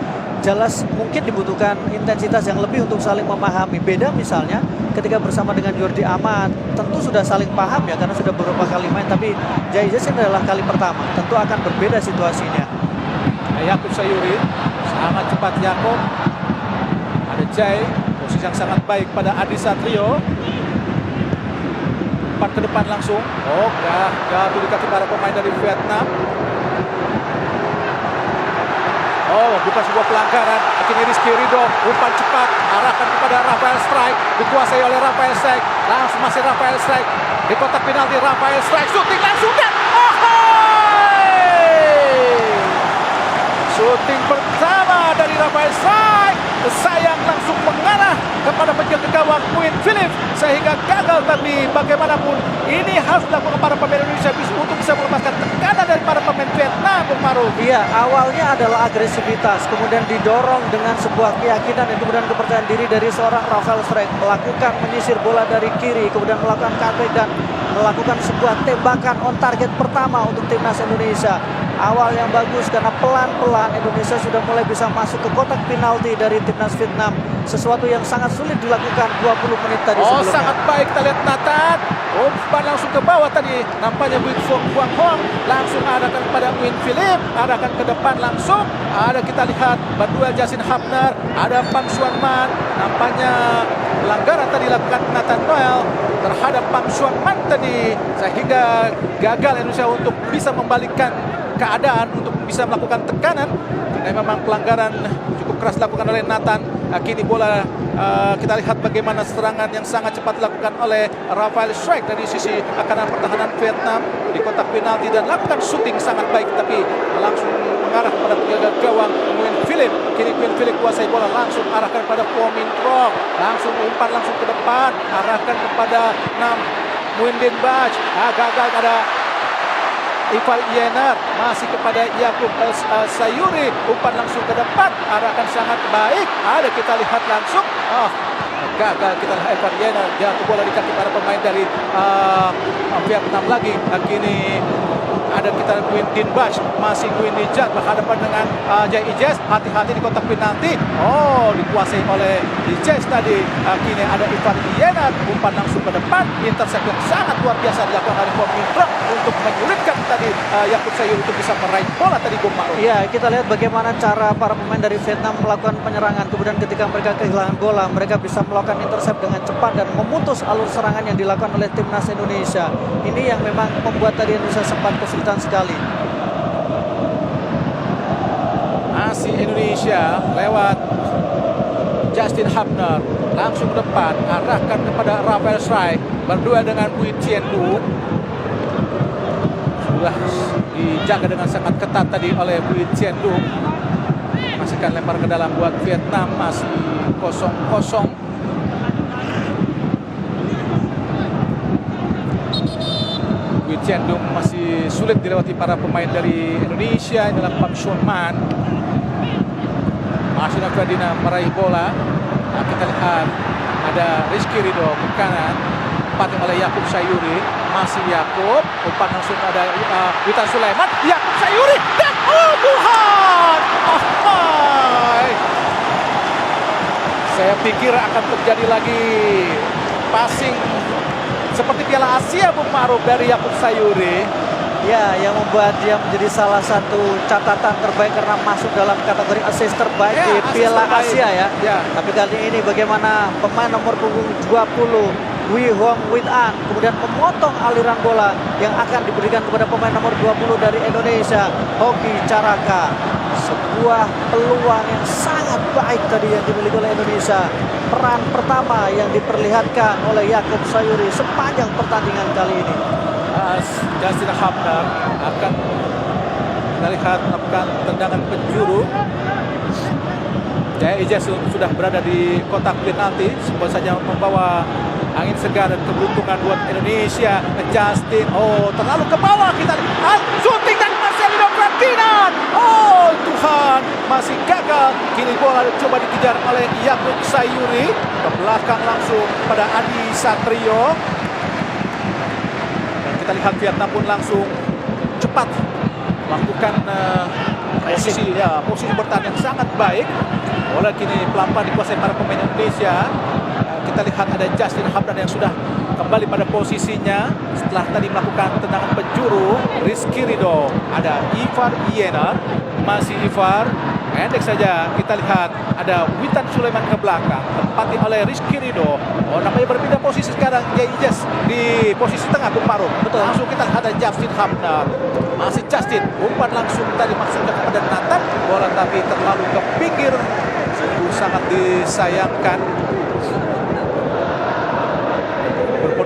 jelas mungkin dibutuhkan intensitas yang lebih untuk saling memahami. Beda misalnya ketika bersama dengan Jordi Amat, tentu sudah saling paham ya karena sudah beberapa kali main. Tapi Jai Ijes ini adalah kali pertama, tentu akan berbeda situasinya. Yakub Sayuri, sangat cepat Yakub. Ada Jai, posisi yang sangat baik pada Adi Satrio. Empat ke depan langsung. Jatuh di kaki para pemain dari Vietnam. Bukan sebuah pelanggaran. Akhirnya Rizky Ridho, umpan cepat, arahkan kepada Rafael Strike, dikuasai oleh Rafael Strike. Langsung masih Rafael Strike di kotak penalti. Rafael Strike syuting langsung dan syuting pertama dari Rafael Strike. Sayang langsung mengarah kepada penjaga gawang Nguyen Philip sehingga gagal, tapi bagaimanapun ini harus dilakukan para pemain Indonesia untuk bisa melepaskan tekanan dari para pemain Vietnam, Bung Maru. Iya, awalnya adalah agresivitas, kemudian didorong dengan sebuah keyakinan dan kemudian kepercayaan diri dari seorang Rafael Strike melakukan menyisir bola dari kiri, kemudian melakukan cutback dan melakukan sebuah tembakan on target pertama untuk timnas Indonesia. Awal yang bagus karena pelan-pelan Indonesia sudah mulai bisa masuk ke kotak penalti dari timnas Vietnam. Sesuatu yang sangat sulit dilakukan 20 menit tadi sebelumnya. Sangat baik kita lihat Nathan. Umpan langsung ke bawah tadi. Nampaknya Wing Fong Huang Hong langsung arahkan kepada Nguyen Philip. Arahkan ke depan langsung. Ada kita lihat Baduel Jasin Hapner. Ada Pang Chuan Man. Nampaknya pelanggaran tadi dilakukan Nathan Noel terhadap Pang Chuan Man tadi. Sehingga gagal Indonesia untuk bisa membalikkan keadaan, untuk bisa melakukan tekanan. Karena memang pelanggaran cukup keras dilakukan oleh Nathan. Kini bola kita lihat bagaimana serangan yang sangat cepat dilakukan oleh Rafael Strike dari sisi kanan pertahanan Vietnam di kotak penalti dan lakukan syuting sangat baik, tapi langsung mengarah kepada penjaga gawang Nguyen Philip. Kini Nguyen Philip kuasai bola, langsung arahkan pada Poh Min Trong, langsung umpan langsung ke depan, arahkan kepada Nguyen Din Bach. Gagal pada Ivar Yener, masih kepada Yakub Sayuri, umpan langsung ke depan, arahkan sangat baik. Ada kita lihat langsung, gagal kita lihat Ivar Yener, jatuh bola di kaki para pemain dari Vietnam lagi. Kini ada kita Nguyen Din Bach, masih Nguyen Din Jat berhadapan dengan Jai Ijes. Hati-hati di kotak penalti. Dikuasai oleh Ijes tadi. Kini ada Ivar Yener, umpan langsung ke depan, intercept yang sangat luar biasa dilakukan oleh Poh Min Trong untuk menyulitkan tadi Yakub Sayuri untuk bisa meraih bola tadi, Bung Maru. Iya, kita lihat bagaimana cara para pemain dari Vietnam melakukan penyerangan. Kemudian ketika mereka kehilangan bola, mereka bisa melakukan intercept dengan cepat dan memutus alur serangan yang dilakukan oleh timnas Indonesia. Ini yang memang membuat tadi Indonesia sempat kesulitan sekali. Masih Indonesia lewat Justin Hubner langsung ke depan, arahkan kepada Rafael Strike, berdua dengan Bui Tiendu. Sudah dijaga dengan sangat ketat tadi oleh Bui Tiendu. Masihkan lempar ke dalam buat Vietnam, masih 0-0. Bui Tiendu masih sulit dilewati para pemain dari Indonesia dalam Pham Xuan Man. Marcelino Ferdinand meraih bola. Nah, kita lihat ada Rizky Ridho ke kanan, umpan oleh Yakub Sayuri. Masih Yakub, umpan langsung ada Witan Sulaiman. Yakub Sayuri dan oh Tuhan, saya pikir akan terjadi lagi passing seperti Piala Asia, Bung Maruf, dari Yakub Sayuri. Ya, yang membuat dia menjadi salah satu catatan terbaik karena masuk dalam kategori assist terbaik Ya, di assist Piala terbaik. Asia ya. Ya. Tapi kali ini bagaimana pemain nomor punggung 20 Wee Huang Wit An kemudian memotong aliran bola yang akan diberikan kepada pemain nomor 20 dari Indonesia, Hoki Caraka. Sebuah peluang yang sangat baik tadi yang dimiliki oleh Indonesia. Peran pertama yang diperlihatkan oleh Yakub Sayuri sepanjang pertandingan kali ini. Justin Hubner akan kita lihat melakukan tendangan penjuru. Jaya Ijaz sudah berada di kotak penalti, semua saja membawa angin segar dan keberuntungan buat Indonesia. Justin, oh terlalu ke bawah, kita lihat shooting dari Marcelino Ferdinand. Oh Tuhan, masih gagal. Kini bola coba dikejar oleh Yakub Sayuri ke belakang langsung pada Adi Satrio. Kita lihat Vietnam pun langsung cepat melakukan posisi bertahan yang sangat baik. Bola kini pelan-pelan dikuasai para pemain Indonesia. Kita lihat ada Justin Hubner yang sudah kembali pada posisinya setelah tadi melakukan tendangan penjuru. Rizky Ridho, ada Ivar Ienar, masih Ivar. Pendek saja, kita lihat ada Witan Sulaiman ke belakang, tempati oleh Rizky Ridho. Oh, namanya berpindah posisi sekarang. Jes di posisi tengah, Bung Maruf. Betul. Langsung kita lihat ada Justin Hubner. Masih Justin, umpan langsung tadi maksudnya kepada Nathan. Bola tapi terlalu ke pinggir. Sungguh sangat disayangkan.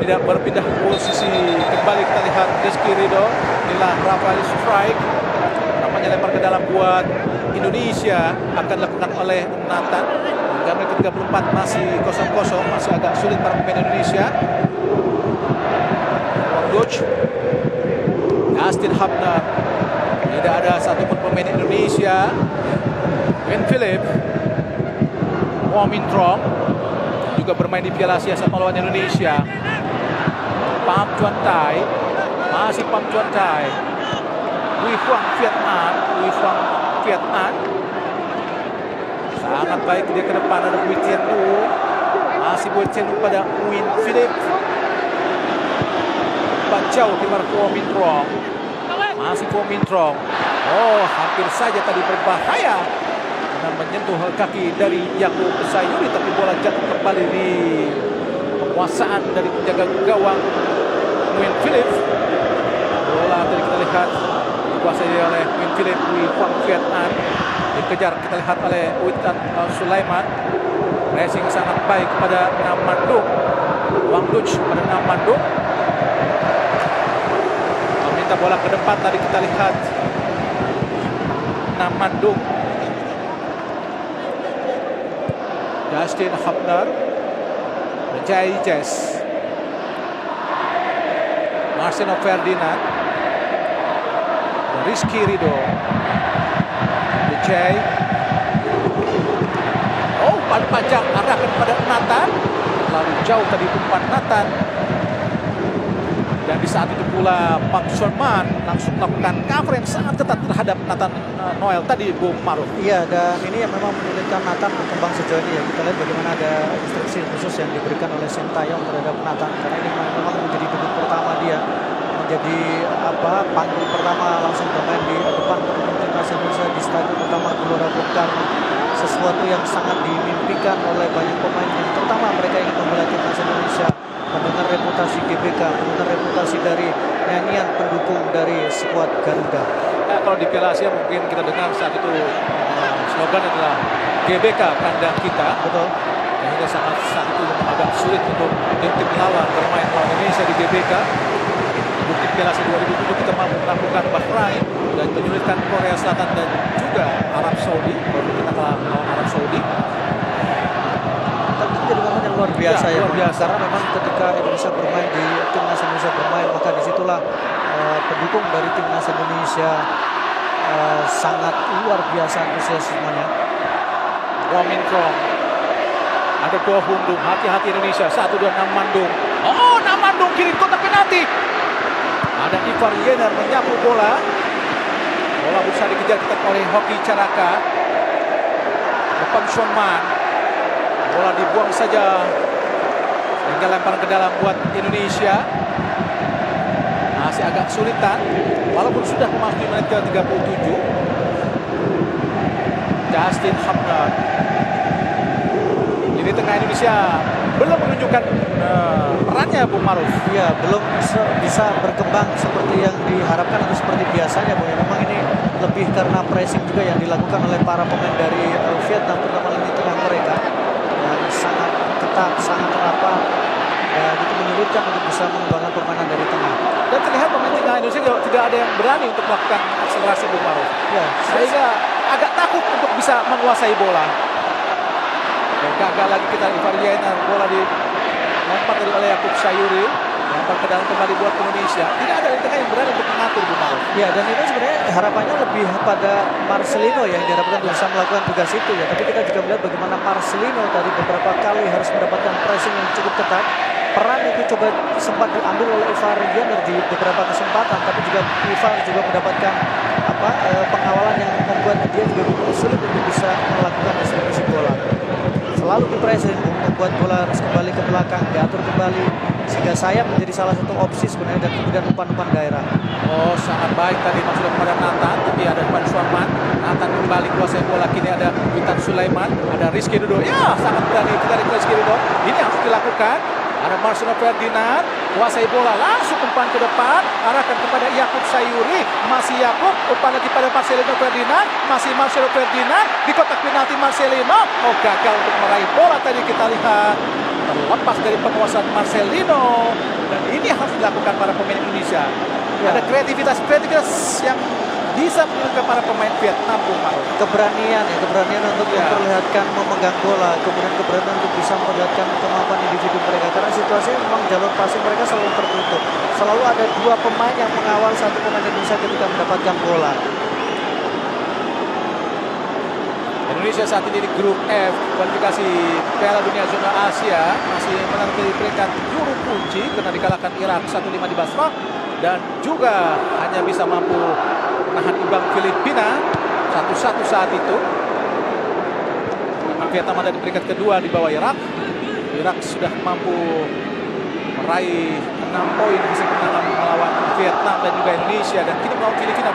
Berpindah posisi kembali, kita lihat Rizky Ridho. Inilah Rafael Strike. Namanya lempar ke dalam buat Indonesia, akan dilakukan oleh Nathan. Hingga menit 34 masih 0-0, masih agak sulit para pemain Indonesia. Wang Duch, Justin Hubner, tidak ada satupun pemain Indonesia. Nguyen Philip, Mo Min Trong juga bermain di Piala Asia sama lawan Indonesia. Pham Chuan Tai, masih Pham Chuan Tai. Wee Huang Vietnam sangat baik dia ke depan, ada Bui Tiendu, masih Bui Tiendu pada Nguyen Philip. Jauh keluar Mo Min Trong, masih Mo Min Trong. Oh, hampir saja tadi berbahaya dengan menyentuh kaki dari Yakub Sayuri, tapi bola jatuh kembali di penguasaan dari penjaga gawang Nguyen Philip. Bola tadi kita lihat dikuasai oleh Nguyen Philip. Wee Huang Vietnam dikejar, kita lihat oleh Witan Sulaiman. Racing sangat baik pada Nam Mandung. Wang Duch pada Nam Mandung meminta bola ke depan, tadi kita lihat Nam Mandung. Justin Hubner, Jai Ijaz, Marcelino Ferdinand, Rizky Ridho, Jai. Oh, umpan panjang arahkan pada Nathan. Lalu jauh tadi umpan Nathan. Dan di saat itu pula Pham Xuan Man langsung melakukan cover yang sangat ketat terhadap Nathan Noel tadi, Bung Maruf. Iya, dan ini yang memang menyulitkan Nathan berkembang sejauh ini ya. Kita lihat bagaimana ada instruksi khusus yang diberikan oleh Sintayong terhadap Nathan, karena ini memang menjadi debut pertama dia, menjadi panggung pertama langsung bermain di depan timnas Indonesia di Stadion Utama Gelora Bung Karno. Sesuatu yang sangat dimimpikan oleh banyak pemain yang terutama mereka ingin membela timnas Indonesia, mendengar reputasi GBK, mendengar reputasi dari nyanyian pendukung dari skuad Garuda. Kalau di Piala Asia mungkin kita dengar saat itu slogan adalah GBK kandang kita. Betul. Sehingga saat itu agak sulit untuk tim lawan bermain lawan Indonesia di GBK. Bukti Piala Asia 2007 kita mampu melakukan Bahrain dan menyulitkan Korea Selatan dan juga Arab Saudi. Baru kita kalah lawan Arab Saudi. Tapi itu jadi momen yang luar biasa Ya, ya, luar Bung. biasa. Karena memang ketika Indonesia bermain di timnas Indonesia bermain, maka disitulah pendukung dari timnas Indonesia sangat luar biasa antusiasmenya. Wong Min Krong. Ada Go Hundung, hati-hati Indonesia. 1-2 Namandung. Oh, Namandung kiri kotak penalti. Ada Ivar Yener menyapu bola. Bola berusaha dikejar oleh Hoki Caraka. Depan Shonman. Bola dibuang saja. Hingga lempar ke dalam buat Indonesia. Masih agak kesulitan. Walaupun sudah memasuki menit ke 37. Justin Hubner. Di tengah Indonesia belum menunjukkan perannya Bung Maruf. Ya, belum bisa berkembang seperti yang diharapkan atau seperti biasanya, Bung. Memang ini lebih karena pressing juga yang dilakukan oleh para pemain dari Vietnam, terutama lini tengah mereka yang sangat ketat, sangat rapat, dan itu menyulitkan untuk bisa mengembangkan permainan dari tengah. Dan terlihat pemain tengah Indonesia tidak ada yang berani untuk melakukan akselerasi Bung Maruf. Ya, Sehingga agak takut untuk bisa menguasai bola. Dan gagal lagi kita di Ivar Yener. Bola dilempar tadi oleh Yakub Sayuri. Lempar ke dalam kembali buat Indonesia. Tidak ada di tengah yang berani untuk mengatur Bung Maruf. ya, dan ini sebenarnya harapannya lebih pada Marcelino yang diharapkan bisa melakukan tugas itu ya. Tapi kita juga melihat bagaimana Marcelino tadi beberapa kali harus mendapatkan pressing yang cukup ketat. Peran itu coba sempat diambil oleh Ivar Yener di beberapa kesempatan, tapi juga Ivar juga mendapatkan pengawalan yang membuat dia juga sulit untuk bisa melakukan distribusi bola. Selalu di pressing, membuat bola harus kembali ke belakang, diatur kembali, sehingga sayap menjadi salah satu opsi sebenarnya, dan kemudian umpan-umpan daerah. Oh, sangat baik tadi masuk kepada Nathan, tapi ada depan Suarman. Nathan kembali kuasai bola, kini ada Witan Sulaiman, ada Rizky Ridho. Ya, sangat berani kita dari Rizky Ridho. Ini harus dilakukan. Ada Marcelo Ferdinand, kuasai bola, langsung umpan ke depan, arahkan kepada Yakub Sayuri, masih Yakub, umpan lagi pada Marcelino Ferdinand, masih Marcelo Ferdinand, di kotak penalti Marcelino. Oh, gagal untuk meraih bola tadi kita lihat. Terlepas dari penguasaan Marcelino, dan ini harus dilakukan para pemain Indonesia. Ya. Ada kreativitas yang bisa menyukai para pemain Vietnam, Bung Maruf. Keberanian untuk Ya. memperlihatkan memegang bola, kemudian keberanian untuk bisa memperlihatkan kemampuan individu mereka, karena situasinya memang jalur passing mereka selalu tertutup, selalu ada dua pemain yang mengawal satu pemain Indonesia ketika mendapatkan bola. Indonesia saat ini di grup F kualifikasi Piala Dunia Zona Asia masih menanti peringkat juru kunci karena dikalahkan Irak 1-5 di Basrah, dan juga hanya bisa mampu menahan imbang Filipina 1-1 saat itu. Memang Vietnam ada di peringkat kedua di bawah Irak. Irak sudah mampu meraih 6 poin hasil kemenangan melawan Vietnam dan juga Indonesia, dan kini melawan Filipina.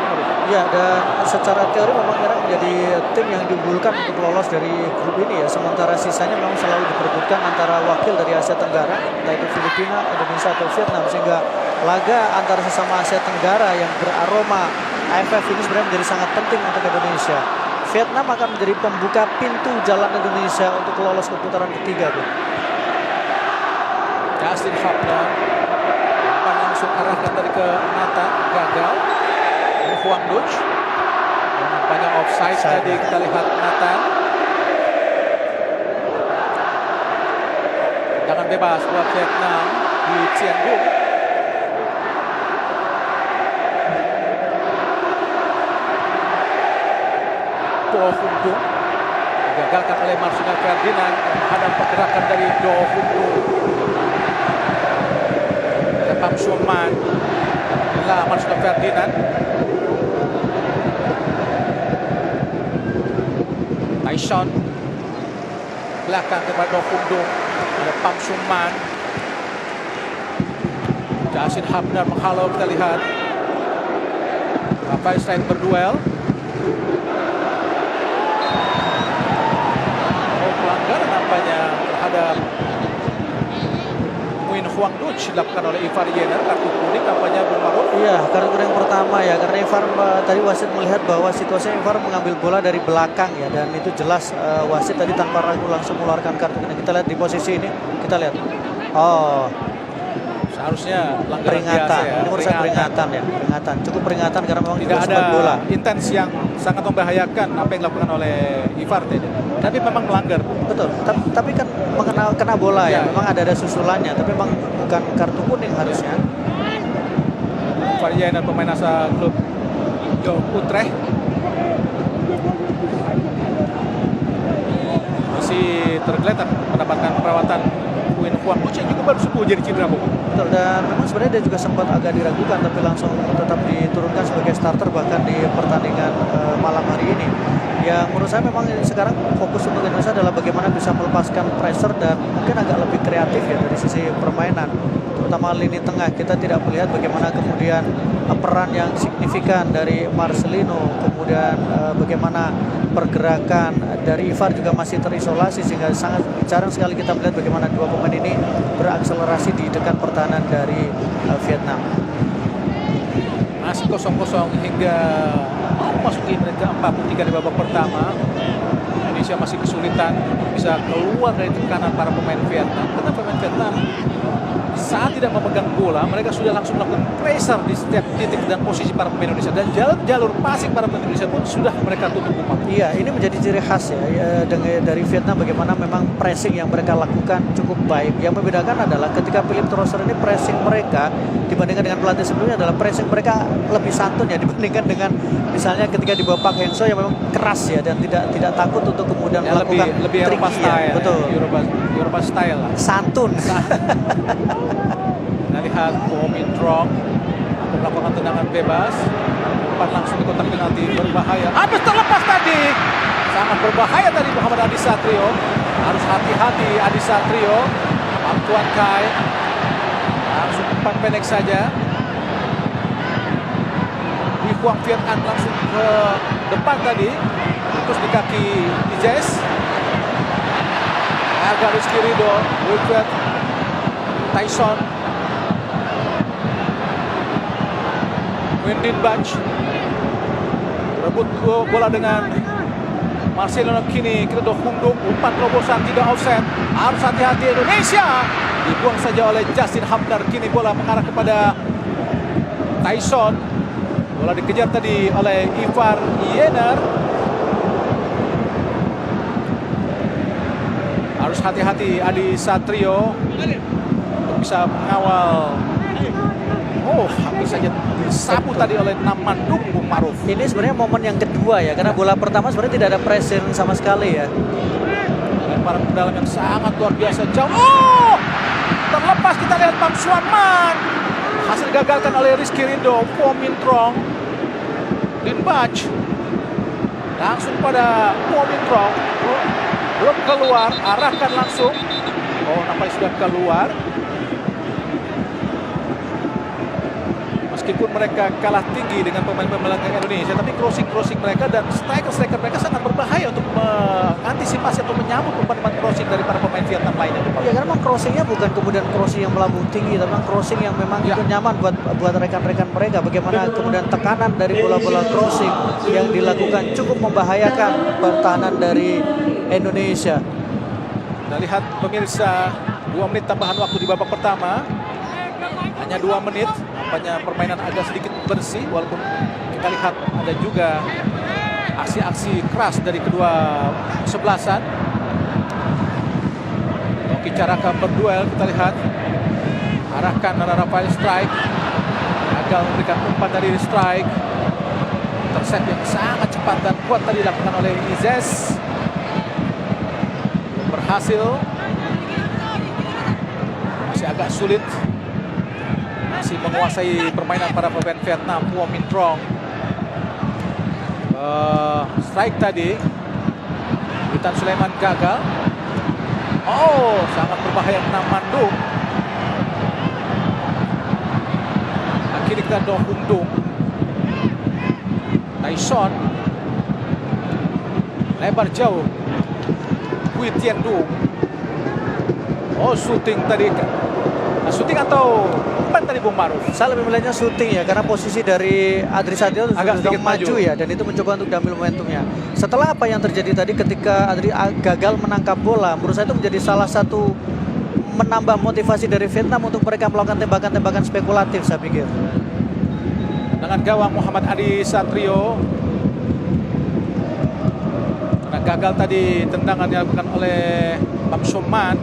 Ya, dan secara teori memang Irak menjadi tim yang diunggulkan untuk lolos dari grup ini ya, sementara sisanya memang selalu diperebutkan antara wakil dari Asia Tenggara, entah itu Filipina, Indonesia atau Vietnam, sehingga laga antara sesama Asia Tenggara yang beraroma AFF ini sebenarnya menjadi sangat penting untuk Indonesia. Vietnam akan menjadi pembuka pintu jalan Indonesia untuk lolos ke putaran ketiga, Bu. Justin Hubner, umpan langsung arahkan tadi ke Nathan, gagal. Huang Duch, banyak offside tadi kita lihat Nathan. Jangan bebas buat Vietnam di Chien Bung. Do Hun Dung digagalkan oleh Marcelo Ferdinand menghadap pergerakan dari Do Hun Dung. Ada Pam Suman, inilah Marcelo Ferdinand. Tyson belakang kepada Do Hun Dung, ada Pam Suman. Justin Hubner menghalau, kita lihat Rafael Stein berduel. Pelanggaran nampaknya terhadap Nguyen Hu Huang Duch dilakukan oleh Ivar Yener. Kartu kuning tampaknya berlaku. Iya, kartu kuning pertama ya, karena Ivar tadi wasit melihat bahwa situasinya Ivar mengambil bola dari belakang ya, dan itu jelas wasit tadi tanpa ragu langsung mengeluarkan kartu kuning. Kita lihat di posisi ini, kita lihat. Oh, Seharusnya pelanggaran peringatan. biasa ya. Ini menurut saya peringatan ya, peringatan. Cukup peringatan karena memang Tidak sempat ada bola. intens yang sangat membahayakan apa yang dilakukan oleh Ivar tadi. Tapi memang melanggar. Betul, tapi kan kena bola ya, Ya. memang ada susulannya, tapi memang bukan kartu kuning harusnya. Ivar Yener pemain asal klub Jong Utrecht. Masih tergeletak mendapatkan perawatan. Win Huang Duch yang juga baru sembuh jadi cedera, Bu. Betul, dan memang sebenarnya dia juga sempat agak diragukan, tapi langsung tetap diturunkan sebagai starter bahkan di pertandingan malam hari ini. Ya menurut saya memang sekarang fokus untuk Indonesia adalah bagaimana bisa melepaskan pressure dan mungkin agak lebih kreatif ya dari sisi permainan, terutama lini tengah. Kita tidak melihat bagaimana kemudian peran yang signifikan dari Marcelino, kemudian bagaimana pergerakan dari Ivar juga masih terisolasi, sehingga sangat jarang sekali kita melihat bagaimana dua pemain ini berakselerasi di dekat pertahanan dari Vietnam. Masih 0-0 hingga mau masuki menit ke-43 di babak pertama. Indonesia masih kesulitan bisa keluar dari tekanan para pemain Vietnam. Karena pemain Vietnam saat tidak memegang bola, mereka sudah langsung melakukan pressure di setiap titik dan posisi para pemain Indonesia. Dan jalur passing para pemain Indonesia pun sudah mereka tutup umpan. Iya, ini menjadi ciri khas ya dari Vietnam, bagaimana memang pressing yang mereka lakukan cukup baik. Yang membedakan adalah ketika Philip Trosser ini pressing mereka dibandingkan dengan pelatih sebelumnya adalah pressing mereka lebih santun ya dibandingkan dengan misalnya ketika di bawah Park Hang-seo yang memang keras ya dan tidak takut untuk kemudian Ya, melakukan lebih Eropa tricky style, ya. Betul. Eropa style lah. Santun. Kita lihat Bomin Trong melakukan tendangan bebas, umpan langsung di kotak penalti, berbahaya. Habis terlepas tadi, sangat berbahaya tadi Muhammad Adi Satrio. Harus hati-hati Adi Satrio. Antoine Kai langsung umpan pendek saja. Di Huang Vietnam langsung ke depan tadi, terus di kaki Ijes. Agak Rizky Ridho, Wilfred Tyson, Wendin Bach rebut bola dengan Marcelino. Kini kita Hungdung, umpan terobosan tidak offset, harus hati-hati Indonesia, dibuang saja oleh Justin Hamdar. Kini bola mengarah kepada Tyson, bola dikejar tadi oleh Ivar Yener. Harus hati-hati Adi Satrio untuk bisa mengawal. Oh, hampir saja disapu tadi oleh Namandung Bung Maruf. Ini sebenarnya momen yang kedua ya, karena bola pertama sebenarnya tidak ada pressing sama sekali ya. Lemparan ke dalam yang sangat luar biasa jauh. Oh, terlepas kita lihat Bang Suanman. Hasil digagalkan oleh Rizky Ridho, Bomin Trong, Din Bach. Langsung pada Bomin Trong. Belum keluar, arahkan langsung. Oh, nampaknya sudah keluar. Meskipun mereka kalah tinggi dengan pemain-pemain Indonesia, tapi crossing mereka dan striker mereka sangat berbahaya untuk mengantisipasi atau menyambut umpan crossing dari para pemain Vietnam lainnya. Ya karena memang crossingnya bukan kemudian crossing yang melambung tinggi, tapi memang crossing yang memang itu nyaman buat rekan-rekan mereka. Bagaimana kemudian tekanan dari bola-bola crossing yang dilakukan cukup membahayakan pertahanan dari Indonesia. Kita lihat pemirsa, 2 menit tambahan waktu di babak pertama. Hanya 2 menit, nampaknya permainan agak sedikit bersih, walaupun kita lihat ada juga aksi-aksi keras dari kedua kesebelasan. Oki Caraka berduel, kita lihat. Arahkan Rafael Strike, gagal memberikan umpan dari Strike. Intercept yang sangat cepat dan kuat tadi dilakukan oleh Izes. Belum berhasil. Masih agak sulit. Masih menguasai permainan para pemain Vietnam. Bomin Trong. Strike tadi. Witan Sulaiman gagal. Oh, sangat berbahaya Namandung. Akhirnya kita Hungdung. Tyson. Lebar jauh. Hui Tian Dung. Oh, shooting tadi Syuting atau umpan tadi Bung Maruf? Saya lebih melihatnya syuting ya, karena posisi dari Adri Satrio Agak sudah sedikit maju ya, dan itu mencoba untuk diambil momentumnya. Setelah apa yang terjadi tadi ketika Adri gagal menangkap bola, menurut saya itu menjadi salah satu menambah motivasi dari Vietnam untuk mereka melakukan tembakan-tembakan spekulatif, saya pikir. Dengan gawang Muhammad Adi Satrio. Karena gagal tadi tendangan yang dilakukan oleh Bang Soman.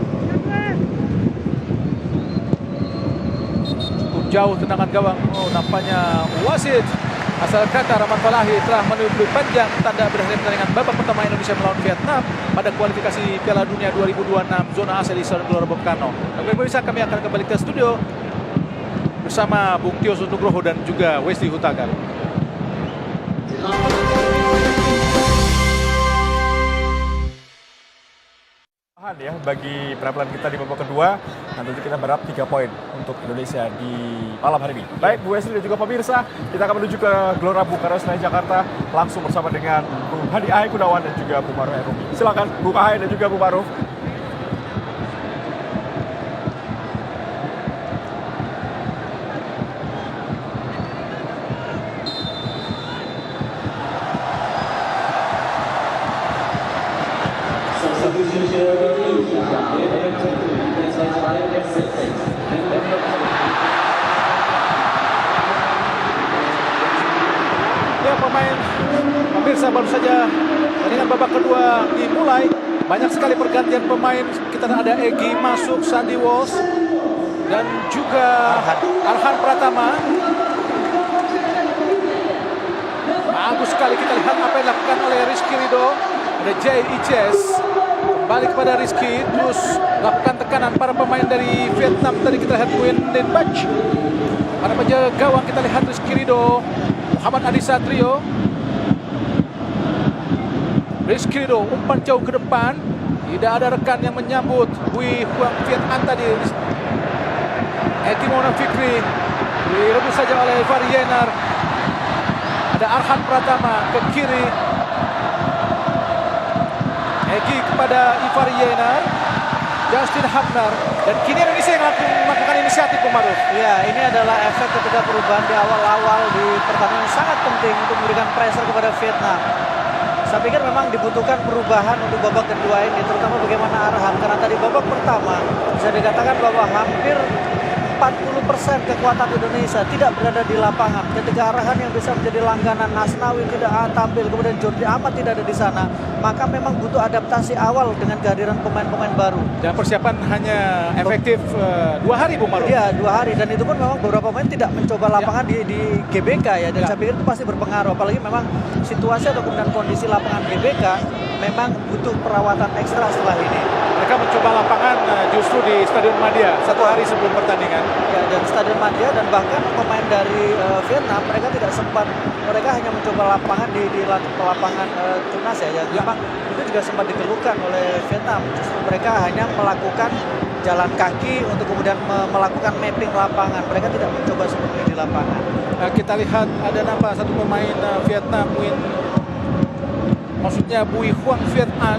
Cukup jauh tendangan gawang. Oh, nampaknya wasit asal Qatar Rahmat Falahi telah menuju panjang tanda berakhir pertandingan babak pertama Indonesia melawan Vietnam pada kualifikasi Piala Dunia 2026 zona Asia di Stadion Gelora Bung Karno. Dan pemirsa, kami akan kembali ke studio bersama Bung Tio Nugroho dan juga Wesley Hutagal. Ya, bagi penampilan kita di babak kedua, nanti kita berharap 3 poin untuk Indonesia di malam hari ini. Baik, Bu Wesley dan juga pemirsa, kita akan menuju ke Gelora Bung Karno Senayan Jakarta langsung bersama dengan Bung Hadi Ahai Gunawan dan juga Bu Maruf Erumi. Silakan Bung Ahai dan juga Bu Maruf. Ya, pemirsa, baru saja dengan babak kedua dimulai. Banyak sekali pergantian pemain. Kita ada Egy masuk, Sandy Walsh dan juga Arhan Pratama. Bagus sekali kita lihat apa yang dilakukan oleh Rizky Ridho. Ada Jay Iches kembali kepada Rizky, terus lakukan tekanan para pemain dari Vietnam. Tadi kita lihat Nguyen Den Bach. Pada penjaga gawang kita lihat Rizky Ridho, Muhammad Adi Satrio. Rizky Ridho umpan jauh ke depan, tidak ada rekan yang menyambut. Bui Huang Viet An tadi. Eki Maulana Fikri direbut saja oleh Ivar Yenar. Ada Arhan Pratama ke kiri. Egy kepada Ivar Yenar, Justin Hapner, dan kini Indonesia yang melakukan inisiatif, Bung Maruf. Ya, ini adalah efek ketika perubahan di awal-awal di pertandingan sangat penting untuk memberikan pressure kepada Vietnam. Saya pikir memang dibutuhkan perubahan untuk babak kedua ini, terutama bagaimana Arhan, karena tadi babak pertama bisa dikatakan bahwa hampir 40% kekuatan Indonesia tidak berada di lapangan. Ketika Arhan yang bisa menjadi langganan, Asnawi tidak tampil, kemudian Jordi Amat tidak ada di sana, maka memang butuh adaptasi awal dengan kehadiran pemain-pemain baru. Dan persiapan hanya efektif 2 hari, Bung Maruf. Iya, 2 hari, dan itu pun memang beberapa pemain tidak mencoba lapangan di GBK ya, dan saya pikir itu pasti berpengaruh. Apalagi memang situasi atau kemudian kondisi lapangan GBK memang butuh perawatan ekstra setelah ini. Mereka mencoba lapangan justru di Stadion Madia 1 hari sebelum pertandingan. Ya, dan Stadion Madia, dan bahkan pemain dari Vietnam mereka tidak sempat, mereka hanya mencoba lapangan di lapangan timnas ya. Memang itu juga sempat dikeluhkan oleh Vietnam. Justru mereka hanya melakukan jalan kaki untuk kemudian melakukan mapping lapangan. Mereka tidak mencoba sepenuhnya di lapangan. Kita lihat ada nama satu pemain Vietnam, maksudnya Bui Huang Viet An,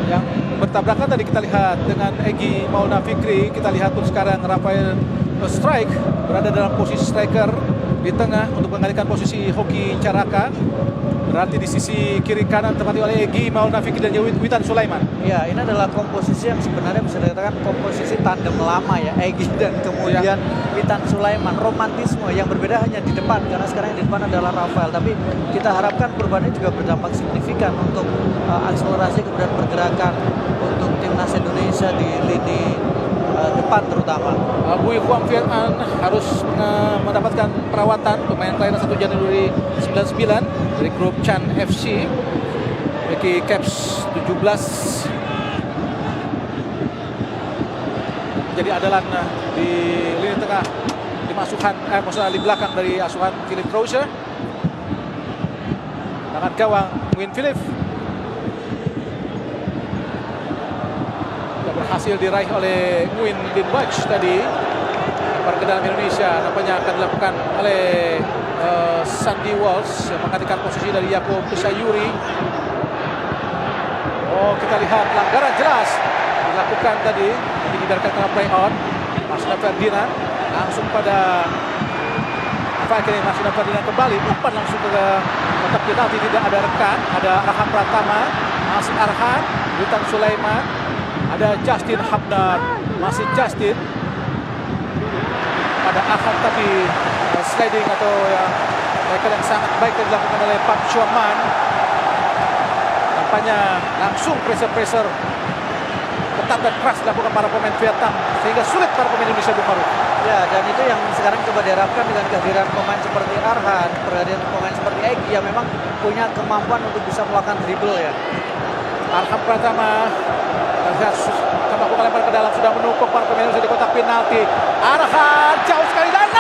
yang bertabrakan tadi kita lihat dengan Egy Maulana Fikri. Kita lihat pun sekarang Rafael Strike berada dalam posisi striker di tengah untuk mengalihkan posisi Hoki Caraka. Berarti di sisi kiri kanan tempati oleh Egy Maulana Fikri dan Witan Sulaiman. Ya, ini adalah komposisi yang sebenarnya bisa dikatakan komposisi tandem lama ya, Egy dan kemudian Witan Sulaiman. Romantisme yang berbeda hanya di depan, karena sekarang yang di depan adalah Rafael. Tapi kita harapkan perubahannya juga berdampak signifikan untuk akselerasi kemudian pergerakan untuk timnas Indonesia di lini depan terutama. Bui Huang Viet An harus mendapatkan perawatan, pemain kelahiran 1 Januari 99 dari grup Chan FC, memiliki caps 17. Jadi andalan di lini tengah, maksudnya di belakang dari asuhan Philip Crozier. Tangan gawang Nguyen Philip berhasil diraih oleh Nguyen Din Bach tadi. Lempar ke dalam Indonesia nampaknya akan dilakukan oleh Sandy Walsh yang menggantikan posisi dari Yaakob Sayuri. Oh, kita lihat pelanggaran jelas dilakukan tadi, dihindarkan karena play on. Masina Ferdinand langsung pada Masina Ferdinand kembali, umpan langsung ke kotak penalti, tidak ada rekan, ada Arhan Pratama, masih Arhan, Witan Sulaiman, ada Justin Hapner, masih Justin, pada Arhan tapi sliding atau yang sangat baik yang dilakukan oleh Pak Chuaman. Nampaknya langsung pressure ketat dan keras dilakukan para pemain Vietnam sehingga sulit para pemain Indonesia berparu. Ya, dan itu yang sekarang coba diharapkan dengan kehadiran pemain seperti Arhan, kehadiran pemain seperti Egy yang memang punya kemampuan untuk bisa melakukan dribble ya. Arhan Pratama melakukan lempar ke dalam, sudah menumpuk para pemain Indonesia di kotak penalti. Arhan jauh sekali dan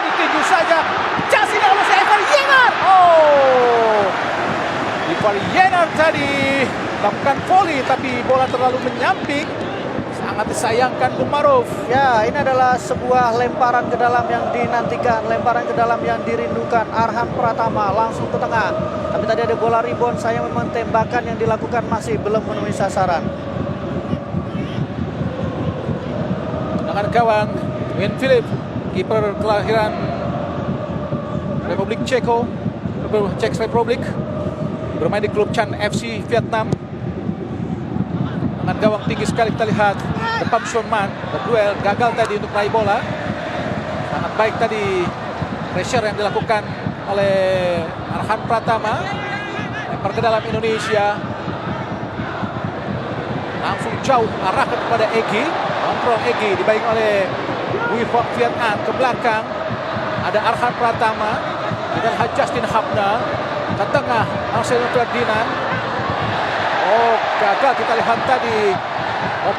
ditinju saja. Jasin oleh Ivar Yenar. Ivar Yenar tadi lakukan volley tapi bola terlalu menyamping. Sangat disayangkan Bung Maruf. Ya, ini adalah sebuah lemparan ke dalam yang dinantikan, lemparan ke dalam yang dirindukan. Arhan Pratama langsung ke tengah. Tapi tadi ada bola rebound, sayang memang tembakan yang dilakukan masih belum menemui sasaran. Dengan gawang Win Philip, kiper kelahiran Republik Czech Republic, bermain di klub Chan FC Vietnam. Dengan gawang tinggi sekali kita lihat depan Shunman berduel, gagal tadi untuk meraih bola. Sangat baik tadi pressure yang dilakukan oleh Arhan Pratama. Lempar ke dalam Indonesia, langsung jauh arahkan kepada Egy. Kontrol Egy dibaik oleh Bui Fock Vietnam ke belakang. Ada Arhan Pratama, kita lihat Justin Hapner ke tengah, Marcelo Ferdinand. Gagal kita lihat tadi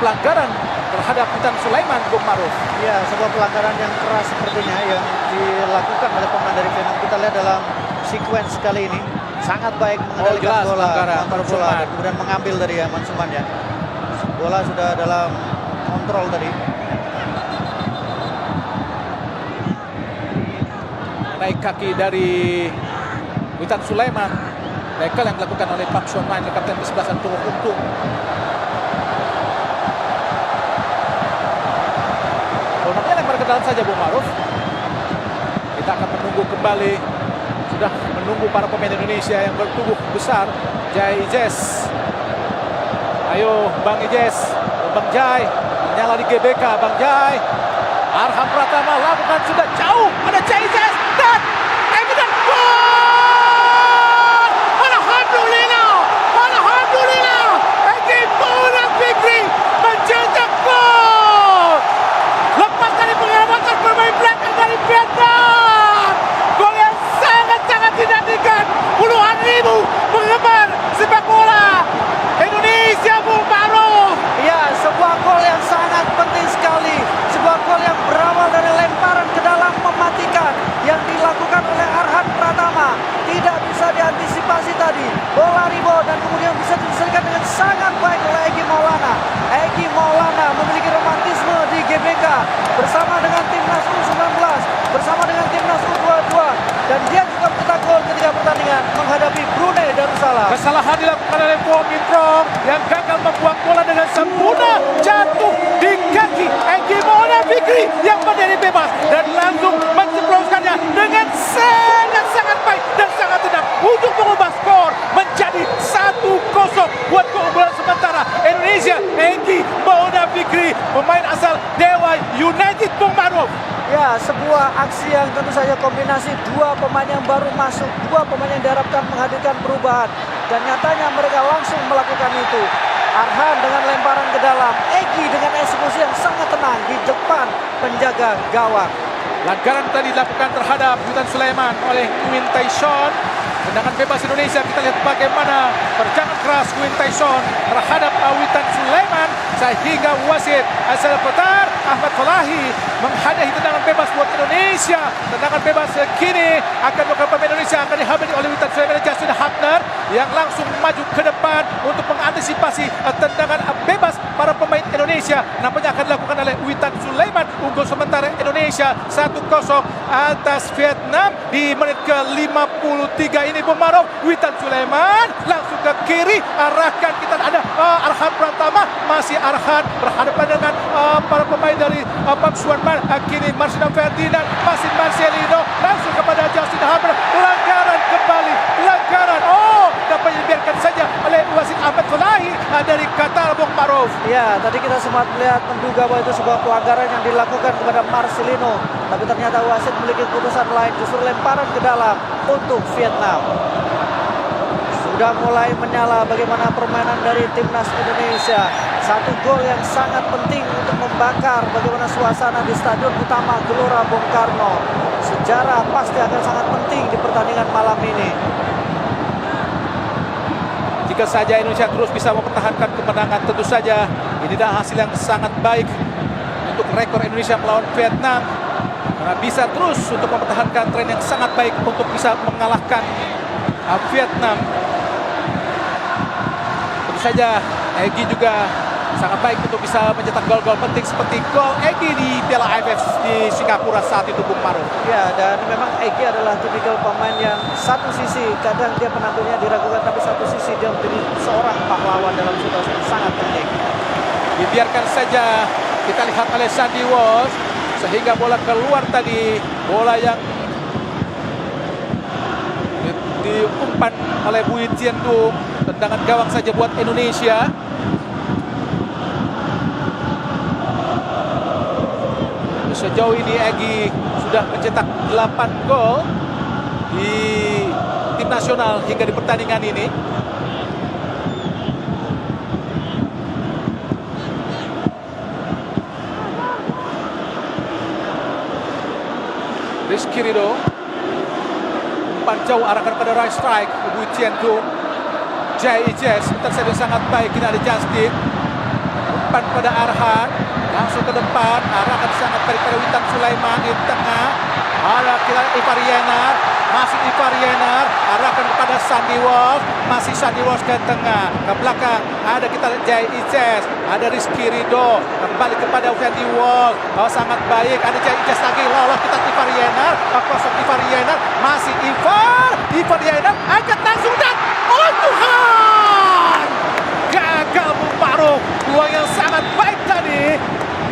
pelanggaran terhadap Witan Sulaiman, Bung Maruf. Ya, sebuah pelanggaran yang keras sepertinya yang dilakukan oleh pemain dari Vietnam. Kita lihat dalam sequence kali ini sangat baik mengendalikan bola, mengontrol bola, dan kemudian mengambil dari Mansuman ya. Bola sudah dalam kontrol tadi. Naik kaki dari Witan Sulaiman. Tackle yang dilakukan oleh Pak Chuaman, kapten ke-11 Tunggu Untung. Nampaknya lempar ke dalam saja Bung Maruf. Kita akan menunggu kembali. Sudah menunggu para pemain Indonesia yang bertubuh besar. Jai Ijes. Ayo Bang Ijes, Bang Jai, menyala di GBK Bang Jai. Arhan Pratama lakukan sudah jauh. Ada Jai Ijes dan evident goal. Alhamdulillah, Egy Maulana Fikri mencetak gol. Lepas dari penyelamatan pemain belakang dari Vietnam. Gol yang sangat-sangat dinantikan puluhan ribu penggemar sepak bola Indonesia, Bung Maruf. Ya, sebuah gol yang sangat penting sekali. Sebuah gol yang berawal dari lemparan ke dalam mematikan yang dilakukan oleh Arhan Pratama. Tidak bisa diantisipasi tadi. Bola rebound dan kemudian bisa diselesaikan dengan sangat baik oleh Egy Maulana. Egy Maulana memiliki romantisme di GBK bersama dengan timnas U19, bersama dengan timnas U22, dan dia juga mencetak gol ketika pertandingan menghadapi Brunei Darussalam. Kesalahan dilakukan oleh Wong Min Prong yang gagal membuang bola dengan sempurna, jatuh di kaki Egy Maulana Fikri yang berdiri bebas dan langsung menceploskannya dengan sangat baik dan sangat tenang untuk mengubah skor menjadi 1-0 buat keunggulan sementara Indonesia. Egy Maulana Fikri, pemain asal Dewa United, Bung Maruf. Ya, sebuah aksi yang tentu saja kombinasi dua pemain yang baru masuk, dua pemain yang diharapkan menghadirkan perubahan, dan nyatanya mereka langsung melakukan itu. Arhan dengan lemparan ke dalam, Egy dengan eksekusi yang sangat tenang di depan penjaga gawang. Pelanggaran tadi dilakukan terhadap Witan Sulaiman oleh Nguyen Tai Son. Tendangan bebas Indonesia, kita lihat bagaimana perjalanan keras Nguyen Tai Son terhadap Witan Sulaiman sehingga wasit asal Qatar Ahmad Falahi menghadapi tendangan bebas buat Indonesia. Tendangan bebas kini akan dilakukan pemain Indonesia, akan dihamili oleh Witan Sulaiman dan Justin Hapner yang langsung maju ke depan untuk mengantisipasi tendangan bebas para pemain Indonesia. Nampaknya akan dilakukan oleh Witan Sulaiman. Unggul sementara Indonesia 1-0 atas Vietnam di menit ke-53 ini, Bung Maruf. Witan Sulaiman langsung ke kiri, arahkan, kita ada Arhan Pratama, masih masih Arhan berhadapan dengan para pemain dari Bang Suarman. Kini Marcelino Ferdinand, masih Marcelino langsung kepada Justin Haber. Pelanggaran kembali, pelanggaran. Oh, dapat dibiarkan saja oleh wasit Ahmad Falahi dari Qatar, Bung Maruf. Ya, tadi kita sempat melihat menduga bahwa itu sebuah pelanggaran yang dilakukan kepada Marcelino. Tapi ternyata wasit memiliki keputusan lain, justru lemparan ke dalam untuk Vietnam. Sudah mulai menyala bagaimana permainan dari timnas Indonesia. Satu gol yang sangat penting untuk membakar bagaimana suasana di Stadion Utama Gelora Bung Karno. Sejarah pasti akan sangat penting di pertandingan malam ini. Jika saja Indonesia terus bisa mempertahankan kemenangan, tentu saja ini adalah hasil yang sangat baik untuk rekor Indonesia melawan Vietnam. Karena bisa terus untuk mempertahankan tren yang sangat baik untuk bisa mengalahkan Vietnam. Tentu saja Egy juga sangat baik untuk bisa mencetak gol-gol penting seperti gol Egy di Piala AFF di Singapura saat itu, Bung Maru. Ya, dan memang Egy adalah tipikal pemain yang satu sisi kadang dia penampilnya diragukan, tapi satu sisi dia menjadi seorang pahlawan dalam situasi yang sangat penting. Dibiarkan saja, kita lihat oleh Sandy Walsh sehingga bola keluar tadi, bola yang diumpan oleh Bui Tien Dung. Tendangan gawang saja buat Indonesia. Sejauh ini Egy sudah mencetak 8 gol di tim nasional hingga di pertandingan ini. Rizky Ridho umpan jauh arahkan pada right strike Bui Tien Dung. Jai Ijes sebentar saja sangat baik. Kita ada Justin umpan pada Arhan langsung ke depan, arahkan sangat baik pada Witan Sulaiman di tengah. Ada kita Ivar Yenar, masih Ivar Yenar, arahkan kepada Sandy Walsh, masih Sandy Walsh ke tengah, ke belakang ada kita Jai Ijes, ada Rizky Ridho, kembali kepada Sandy Walsh. Oh, sangat baik, ada Jai Ijes lagi, lolos kita Ivar Yenar, kosong Ivar Yenar, masih Ivar Yenar, angkat langsung dan oh Tuhan, gagal Bung peluang yang sangat baik tadi.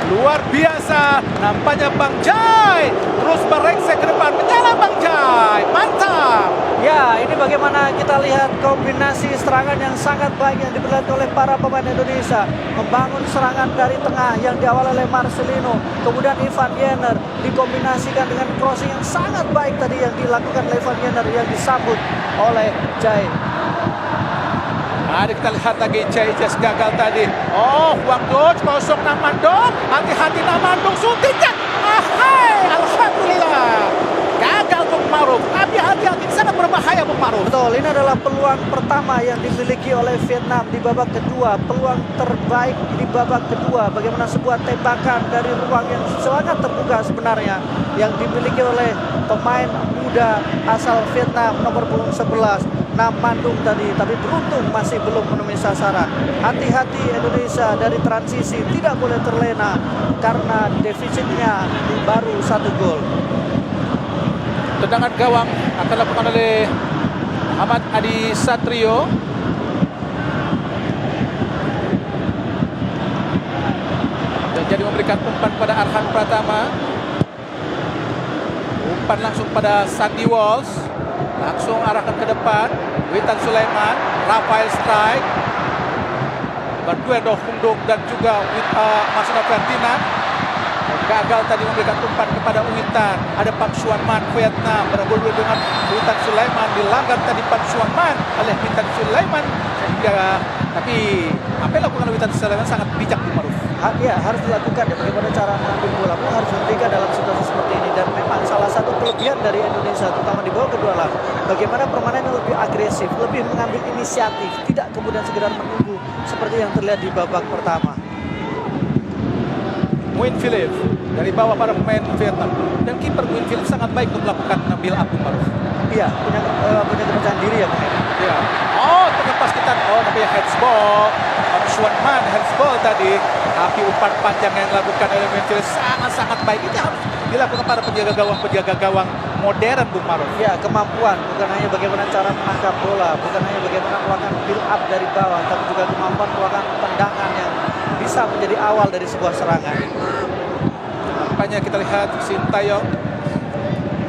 Luar biasa, nampaknya Bang Jai terus berengsek ke depan, menyala Bang Jai, mantap. Ya, ini bagaimana kita lihat kombinasi serangan yang sangat baik yang diperlihatkan oleh para pemain Indonesia. Membangun serangan dari tengah yang diawali oleh Marcelino, kemudian Ivan Yenar dikombinasikan dengan crossing yang sangat baik tadi yang dilakukan oleh Ivan Yenar yang disambut oleh Jai. Ada kita lihat lagi Jai Ijes gagal tadi. Oh, Wang Dodge kosong Namandong. Hati-hati Namandong suntiknya. Ahai, alhamdulillah. Gagal Bung Maruf. Tapi hati-hati sangat berbahaya Bung Maruf. Betul, ini adalah peluang pertama yang dimiliki oleh Vietnam di babak kedua. Peluang terbaik di babak kedua. Bagaimana sebuah tembakan dari ruang yang sangat terbuka sebenarnya yang dimiliki oleh pemain muda asal Vietnam nomor punggung 11. Namandung tadi, tapi beruntung masih belum menemui sasaran. Hati-hati Indonesia dari transisi, tidak boleh terlena karena defisitnya baru 1 gol. Tendangan gawang akan dilakukan oleh Ahmad Adi Satrio. Dan jadi memberikan umpan pada Arhan Pratama. Umpan langsung pada Sandy Walsh. Langsung arahkan ke depan. Witan Sulaiman, Rafael Strike, berduel Hung Duk dan juga Marcelino Ferdinand. Gagal tadi memberikan umpan kepada Witan. Ada Pak Suanman Vietnam berduel dengan Witan Sulaiman. Dilanggar tadi Pak Suanman oleh Witan Sulaiman. Sehingga tapi apa yang dilakukan Witan Sulaiman sangat bijak di Maruf. Ya, harus dilakukan ya, bagaimana cara mengambil bola pun harus dihentikan dalam situasi seperti ini. Dan memang salah satu kelebihan dari Indonesia terutama di babak kedua lah bagaimana permainan lebih agresif, lebih mengambil inisiatif, tidak kemudian sekedar menunggu seperti yang terlihat di babak pertama. Nguyen Philip dari bawah para pemain Vietnam dan kiper Nguyen Philip sangat baik untuk melakukan build up Maruf. Iya, punya kepercayaan diri ya, Bang. Ya. Oh, terlepas kita. Oh, namanya handsball. Suanman handsball tadi. Tapi umpan panjang yang dilakukan oleh Nguyen Philip sangat-sangat baik. Ini harus dilakukan para penjaga gawang modern, Bung Maruf. Ya, kemampuan bukan hanya bagaimana cara menangkap bola, bukan hanya bagaimana melakukan build up dari bawah, tapi juga kemampuan melakukan tendangan yang bisa bisa menjadi awal dari sebuah serangan. Nampaknya kita lihat Sintayong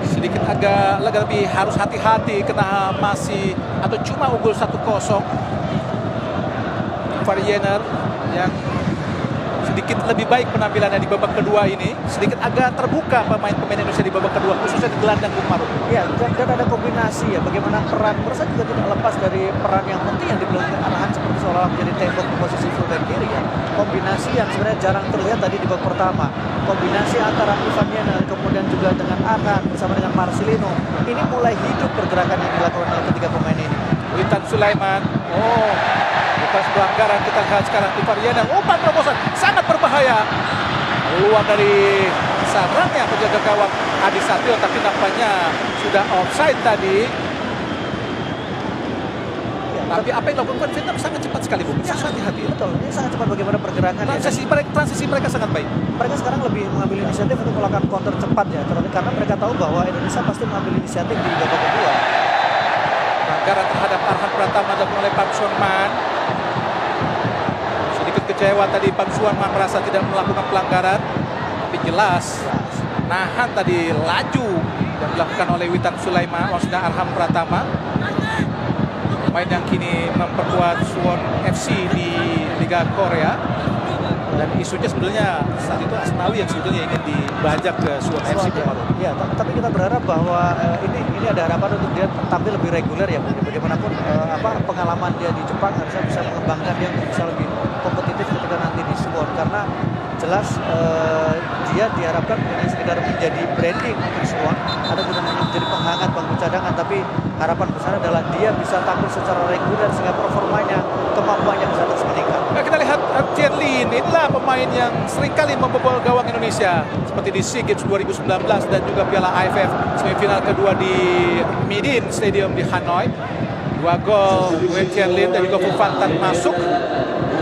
sedikit agak lebih harus hati-hati karena masih atau cuma unggul 1-0. Variener yang sedikit lebih baik penampilannya di babak kedua ini, sedikit agak terbuka pemain-pemain Indonesia di babak kedua, khususnya di gelandang Bung Maruf. Ya, dan ada kombinasi ya, bagaimana peran Mersa juga tidak lepas dari peran yang penting yang dimiliki Arhan seperti seolah-olah menjadi tembok di posisi fullback kiri ya. Kombinasi yang sebenarnya jarang terlihat tadi di babak pertama. Kombinasi antara Ivan Yener kemudian juga dengan Arhan bersama dengan Marcelino. Ini mulai hidup pergerakan yang dilakukan oleh ketiga pemain ini. Witan Sulaiman, bukan sebuah anggaran. Kita lihat sekarang Ivan Yener, umpan terobosan sangat berbahaya. Keluar dari sarangnya penjaga gawang Adi Satrio, tapi nampaknya sudah offside tadi. Tapi apa yang dilakukan Vietnam sangat cepat sekali, Bu. Harus hati-hati. Betul, ini sangat cepat bagaimana pergerakan. Transisi mereka sangat baik. Mereka sekarang lebih mengambil inisiatif untuk melakukan counter cepat ya, karena mereka tahu bahwa Indonesia pasti mengambil inisiatif di babak kedua. Pelanggaran terhadap Arhan Pratama dilakukan oleh Pam Suanman. Sedikit kecewa tadi Pam Suanman merasa tidak melakukan pelanggaran, tapi jelas nahan tadi laju yang dilakukan oleh Witan Sulaiman, maksudnya Arhan Pratama. Pemain yang kini memperkuat Suwon FC di Liga Korea. Dan isunya sebenarnya saat itu Asnawi yang sebetulnya ingin dibajak ke Suwon FC. Ya, tapi kita berharap bahwa ini ada harapan untuk dia tampil lebih reguler ya. Bagaimanapun pengalaman dia di Jepang harusnya bisa mengembangkan dia untuk bisa lebih kompetitif ketika nanti di Suwon, karena jelas dia diharapkan bukan sekedar menjadi branding untuk Suwon, ada bukan menjadi penghangat bangku cadangan, tapi harapan besar adalah dia bisa tampil secara reguler sehingga performanya, kemampuannya bisa terus meningkat. Nah, kita lihat Tian Lin, inilah pemain yang seringkali membobol gawang Indonesia seperti di SEA Games 2019 dan juga Piala AFF semifinal kedua di Midin Stadium di Hanoi. 2 gol Nguyen Tian Lin dan juga Phu Phan Tan masuk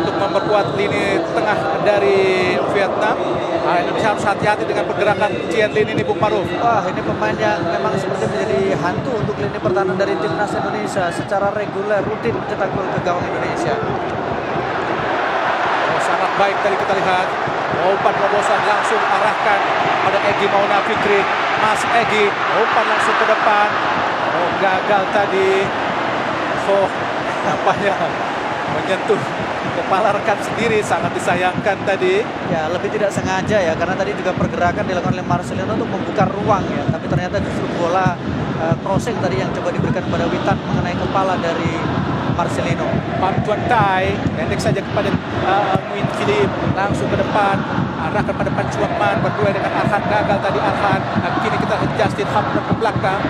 untuk memperkuat lini tengah dari Vietnam. Indonesia harus hati-hati dengan pergerakan Tian Lin ini, Bung Maruf. Wah, ini pemain yang memang seperti menjadi hantu untuk lini pertahanan dari timnas Indonesia, secara reguler rutin mencetak gol ke gawang Indonesia. Sangat baik tadi kita lihat. Umpan terobosan langsung arahkan pada Egy Maulana Fikri. Masih Egy, umpan langsung ke depan. Gagal tadi. Nampaknya menyentuh kepala rekan sendiri, sangat disayangkan tadi. Ya, lebih tidak sengaja ya, karena tadi juga pergerakan dilakukan oleh Marcelino untuk membuka ruang ya, tapi ternyata justru bola crossing tadi yang coba diberikan kepada Witan mengenai kepala dari Marcelino. Pam Tuan Tai pendek saja kepada Nguyen Philip, langsung ke depan, arahkan pada Pan Chuakman, berdua dengan Arhan, gagal tadi Arhan. Kini kita lihat Justin Hammer ke belakang,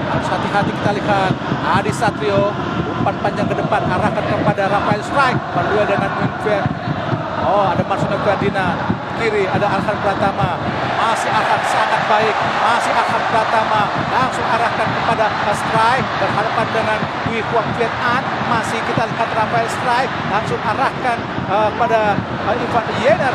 harus hati-hati. Kita lihat Adi Satrio, umpan panjang ke depan, arahkan kepada Rafael Strike, berdua dengan Nguyen. Ada Marcelino Ferdinand, kiri ada Arhan Pratama, masih Arhan sangat baik, masih Arhan Pratama, langsung arahkan kepada Strike, berhadapan dengan Wee Huang Viet An, masih kita lihat Rafael Strike, langsung arahkan pada Ivan Yener,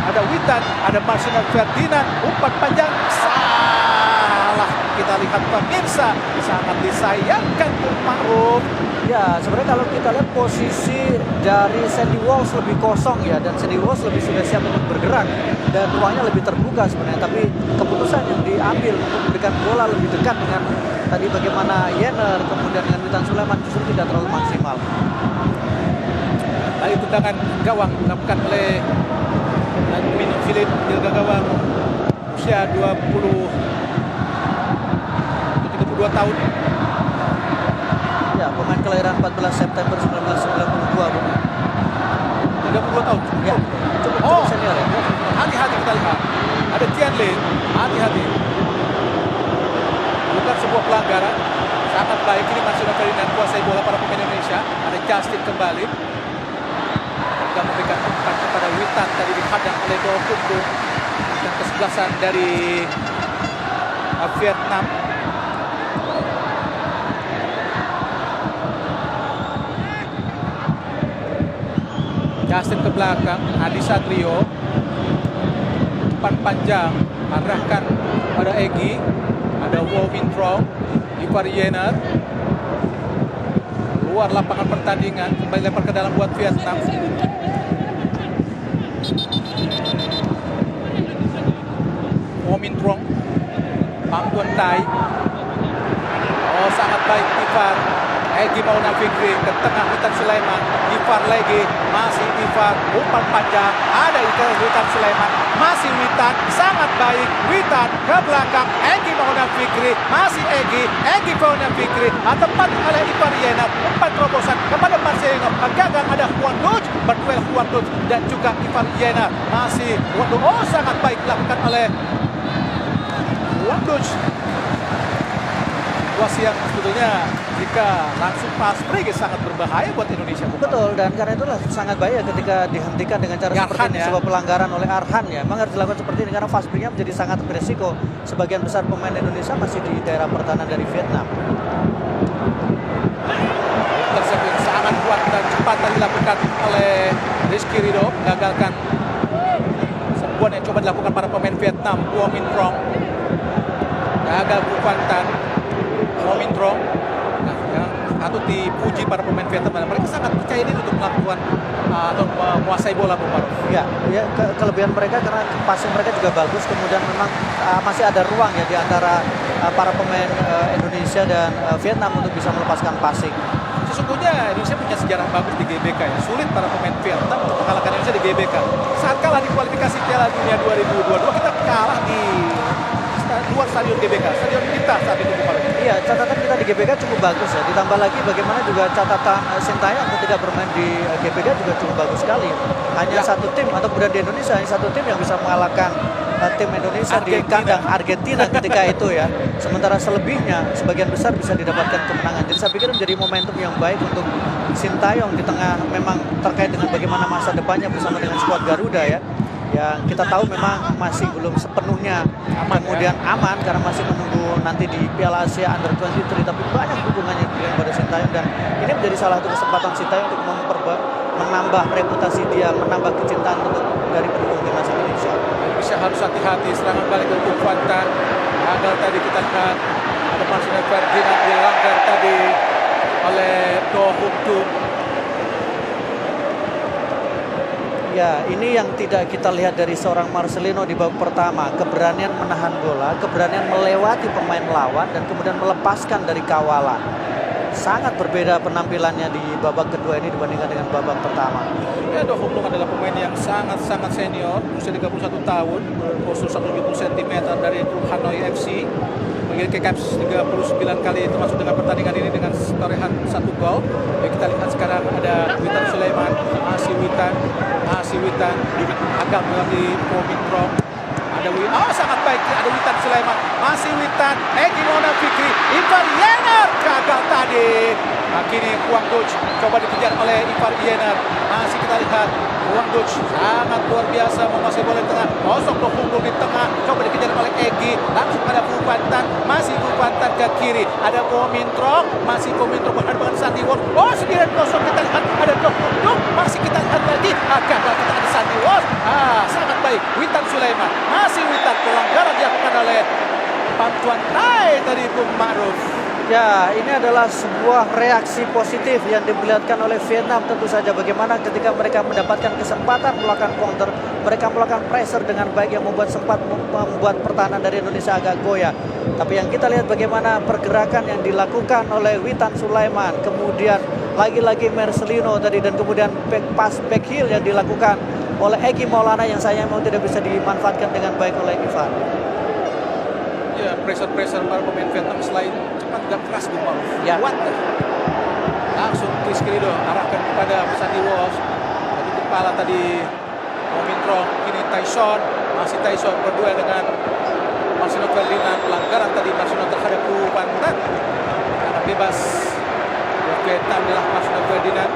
ada Witan, ada Marcelino Ferdinand, umpan panjang salah. Kita lihat pemirsa, sangat disayangkan Bung Maruf. Ya, sebenarnya kalau kita lihat posisi dari Sandy Walsh lebih kosong ya, dan Sandy Walsh lebih sudah siap untuk bergerak dan ruangnya lebih terbuka sebenarnya, tapi keputusan yang diambil untuk memberikan bola lebih dekat dengan tadi bagaimana Yener kemudian dengan Witan Sulaiman justru tidak terlalu maksimal. Tadi tendangan gawang dilakukan oleh Nguyen Philip, jaga gawang usia 32 tahun. Ya, pemain kelahiran 14 September 1992, Bu. 32 tahun. Ya, cukup senior ya. Hati-hati kita lihat. Ada Tian Lin, hati-hati. Bukan sebuah pelanggaran. Sangat baik ini Marcelino Ferdinand kuasai bola para pemain Indonesia. Ada Justin kembali. Dan memberikan umpan kepada Witan, tadi dihadang oleh Do Kumbu. Dan kesebelasan dari Vietnam. Justin ke belakang, Adi Satrio, umpan panjang, arahkan pada Egy, ada Wo Win Trong, Ivar Yener, luar lapangan pertandingan, kembali lempar ke dalam buat Vietnam. Momintrong, Pang Tuan Tai. Oh, sangat baik Tifar. Egi Maulana Fikri ke tengah Witan Sulaiman. Tifar lagi, masih Tifar. Umpan panjang, ada Witan Sulaiman. Masih Witan, sangat baik. Witan ke belakang, Egi Maulana Fikri. Masih Egi Maulana Fikri. Tepat oleh Ipar Yenar. Umpan terobosan kepada Marcelino. Gagal ada Juan Duch. Berduel Juan Duch dan juga Ipar Yenar. Masih Juan Duch. Oh, sangat baik dilakukan oleh Juan Duch. Situasi yang sebetulnya jika langsung pas break sangat berbahaya buat Indonesia. Betul, dan karena itulah sangat bahaya ketika dihentikan dengan cara seperti ini, sebuah pelanggaran oleh Arhan ya. Memang harus dilakukan seperti ini karena fast break-nya menjadi sangat beresiko. Sebagian besar pemain Indonesia masih di daerah pertahanan dari Vietnam. Intercept yang sangat kuat dan cepat dilakukan oleh Rizky Ridho, menggagalkan sebuah yang coba dilakukan para pemain Vietnam. Momintrong gagal Bufantan. Momintrong, nah, yang patut dipuji para pemain Vietnam, mereka sangat percaya diri untuk melakukan atau menguasai bola Bung. Ya, kelebihan mereka karena passing mereka juga bagus. Kemudian memang masih ada ruang ya di antara para pemain Indonesia dan Vietnam untuk bisa melepaskan passing. Sesungguhnya Indonesia punya sejarah bagus di GBK ya. Sulit para pemain Vietnam untuk mengalahkan Indonesia di GBK. Saat kalah di kualifikasi Piala Dunia 2022 kita kalah di luar stadion GBK, stadion kita saat itu. Iya, catatan kita di GBK cukup bagus ya. Ditambah lagi bagaimana juga catatan Sintayong ketika bermain di GBK juga cukup bagus sekali. Hanya satu tim atau kemudian di Indonesia hanya satu tim yang bisa mengalahkan tim Indonesia di kandang Argentina ketika itu ya. Sementara selebihnya sebagian besar bisa didapatkan kemenangan. Jadi saya pikir menjadi momentum yang baik untuk Sintayong di tengah memang terkait dengan bagaimana masa depannya bersama dengan skuad Garuda ya. Yang kita tahu memang masih belum sepenuhnya kemudian aman karena masih menunggu nanti di Piala Asia Under 23, tapi banyak dukungannya kepada Sintayong dan ini menjadi salah satu kesempatan Sintayong untuk menambah reputasi dia, menambah kecintaan untuk dari pendukung timnas Indonesia. Indonesia harus hati-hati serangan balik untuk Bufantan. Gagal tadi kita lihat ada Marcelino Ferdinand dilanggar tadi oleh Do Hung Tung. Ya, ini yang tidak kita lihat dari seorang Marcelino di babak pertama. Keberanian menahan bola, keberanian melewati pemain lawan, dan kemudian melepaskan dari kawalan. Sangat berbeda penampilannya di babak kedua ini dibandingkan dengan babak pertama. Ya, Do Hung Tung adalah pemain yang sangat-sangat senior, usia 31 tahun, postur 170 cm dari klub Hanoi FC. Memiliki caps 39 kali termasuk dengan pertandingan ini dengan torehan 1 gol. Kita lihat sekarang ada Witan Sulaiman, masih Witan agak melalui Momintrong. Sangat baik ada Witan Sulaiman, masih Witan, Egi Maulana Fikri, Ipar Yenar gagal tadi. Kini Juan Duch coba dikejar oleh Ipar Yenar. Masih kita lihat Juan Duch sangat luar biasa menguasai bola di tengah. Kosong Do Hung Tung di tengah, coba dikejar oleh Egi. Langsung ada Bufantan, masih Bufantan ke kiri. Ada Momintrong, masih Momintrong berhadapan dengan Sandy Walsh. 9-0 kita lihat ada Do Hung Tung, masih kita lihat lagi. Gagal kita ada Sandy Walsh. Sangat baik Witan Sulaiman, masih Witan, pelanggaran dilakukan oleh Pang Tuan Tai tadi Bung Ma'ruf. Ya, ini adalah sebuah reaksi positif yang diperlihatkan oleh Vietnam tentu saja. Bagaimana ketika mereka mendapatkan kesempatan melakukan counter, mereka melakukan pressure dengan baik yang membuat pertahanan dari Indonesia agak goyah. Tapi yang kita lihat bagaimana pergerakan yang dilakukan oleh Witan Sulaiman, kemudian lagi-lagi Marcelino tadi, dan kemudian back heel yang dilakukan oleh Egi Maulana yang sayang memang tidak bisa dimanfaatkan dengan baik oleh Ivan. Ya, pressure para pemain Vietnam selain cepat dan keras ya. Kuat. Langsung Rizky Ridho arahkan kepada Sandy Walsh. Tadi kepala tadi Momintrong, kini Tyson, masih Tyson berdua dengan Marcelino Ferdinand. Pelanggaran tadi Marcelino terhadap Bufantan. Karena bebas Vietnam adalah Marcelino Ferdinand.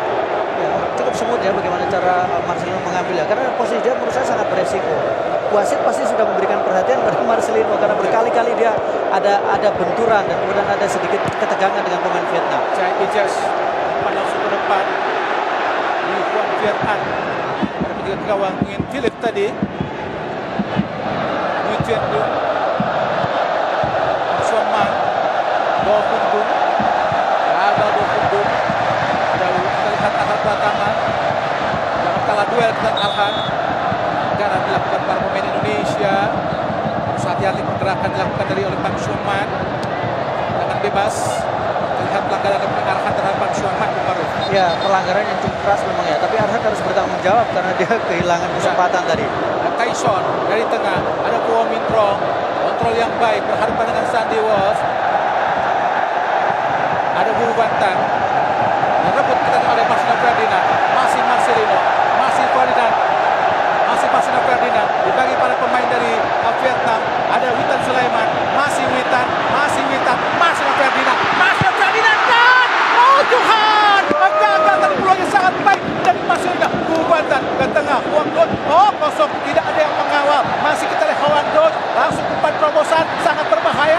Ya, cukup semut ya bagaimana cara Marcelino mengambilnya, karena posisi dia menurut saya sangat beresiko. Wasit pasti sudah memberikan perhatian pada Marcelino karena berkali-kali dia ada benturan dan kemudian ada sedikit ketegangan dengan pemain Vietnam. Chai Ijas langsung ke depan di Juan Vietnam. Ada juga gawang ingin Philip tadi. Nguyen Thuy Dung, Suaman, Do Hung Tung, gagal Do Hung Tung. Ada kita lihat antar belakangan. Jangan kalah duel kita Alhan. Gagal dilakukan para pemain Indonesia. Harus hati-hati dilakukan oleh Bang Suaman. Dengan bebas. Lihat pelanggaran dan pengarahan terhadap Bang Suaman baru. Ya, pelanggaran yang cukup keras memang ya. Tapi Arhan harus bertanggung jawab karena dia kehilangan kesempatan tadi. Tyson dari tengah. Ada Kuo Mintrong. Kontrol yang baik. Berhadapan dengan Sandy Walsh. Ada Guru Bantan. Rebut kita oleh Marcelino Ferdinand. Masih Marcelino. Masih Ferdinand. Masih Marcelino Ferdinand. Dibagi pada pemain dari Vietnam. Ada Witan Sulaiman. Masih Witan. Masih Witan. Marcelino Ferdinand. Marcelino Ferdinand. Dan oh Tuhan. Gagal tadi peluangnya sangat baik dari Marcelino. Guru Bantan ke tengah. Huang Dot. Oh kosong. Tidak ada yang mengawal. Masih kita lihat Huang Dot. Langsung umpan terobosan. Sangat berbahaya.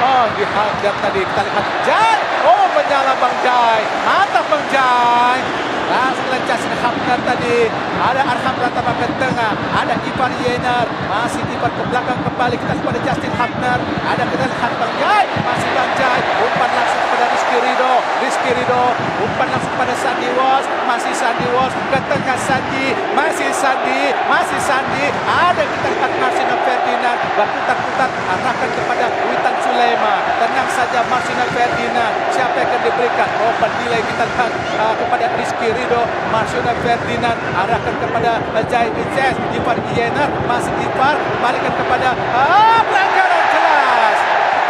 Oh dihajar tadi. Kita lihat Jai. Oh menyala Bang Jai. Mantap Bang Jai. Langsung lencas Hapner tadi. Ada Arham Pratama ke tengah. Ada Ivar Yener. Masih Ivar ke belakang kembali. Kita kepada Justin Hapner. Ada kita lihat Bang Jai. Masih Bang Jai. Umpan langsung kepada Rizky Ridho. Rizky Ridho. Umpan langsung kepada Sandy Walsh. Masih Sandy Walsh. Ke tengah Sandy. Masih Sandy. Masih Sandy. Ada kita lihat Marcelino Ferdinand. Berputar-putar. Arahkan kepada Witan Sulaiman. Tenang saja Marcelino Ferdinand. Siapa yang akan diberikan? Oh bernilai kita lihat kepada Rizky Ridho. Marcelino Ferdinand. Arahkan kepada Jai Vices. Ivar Yener. Masih Ivar. Balikan kepada pelanggaran jelas.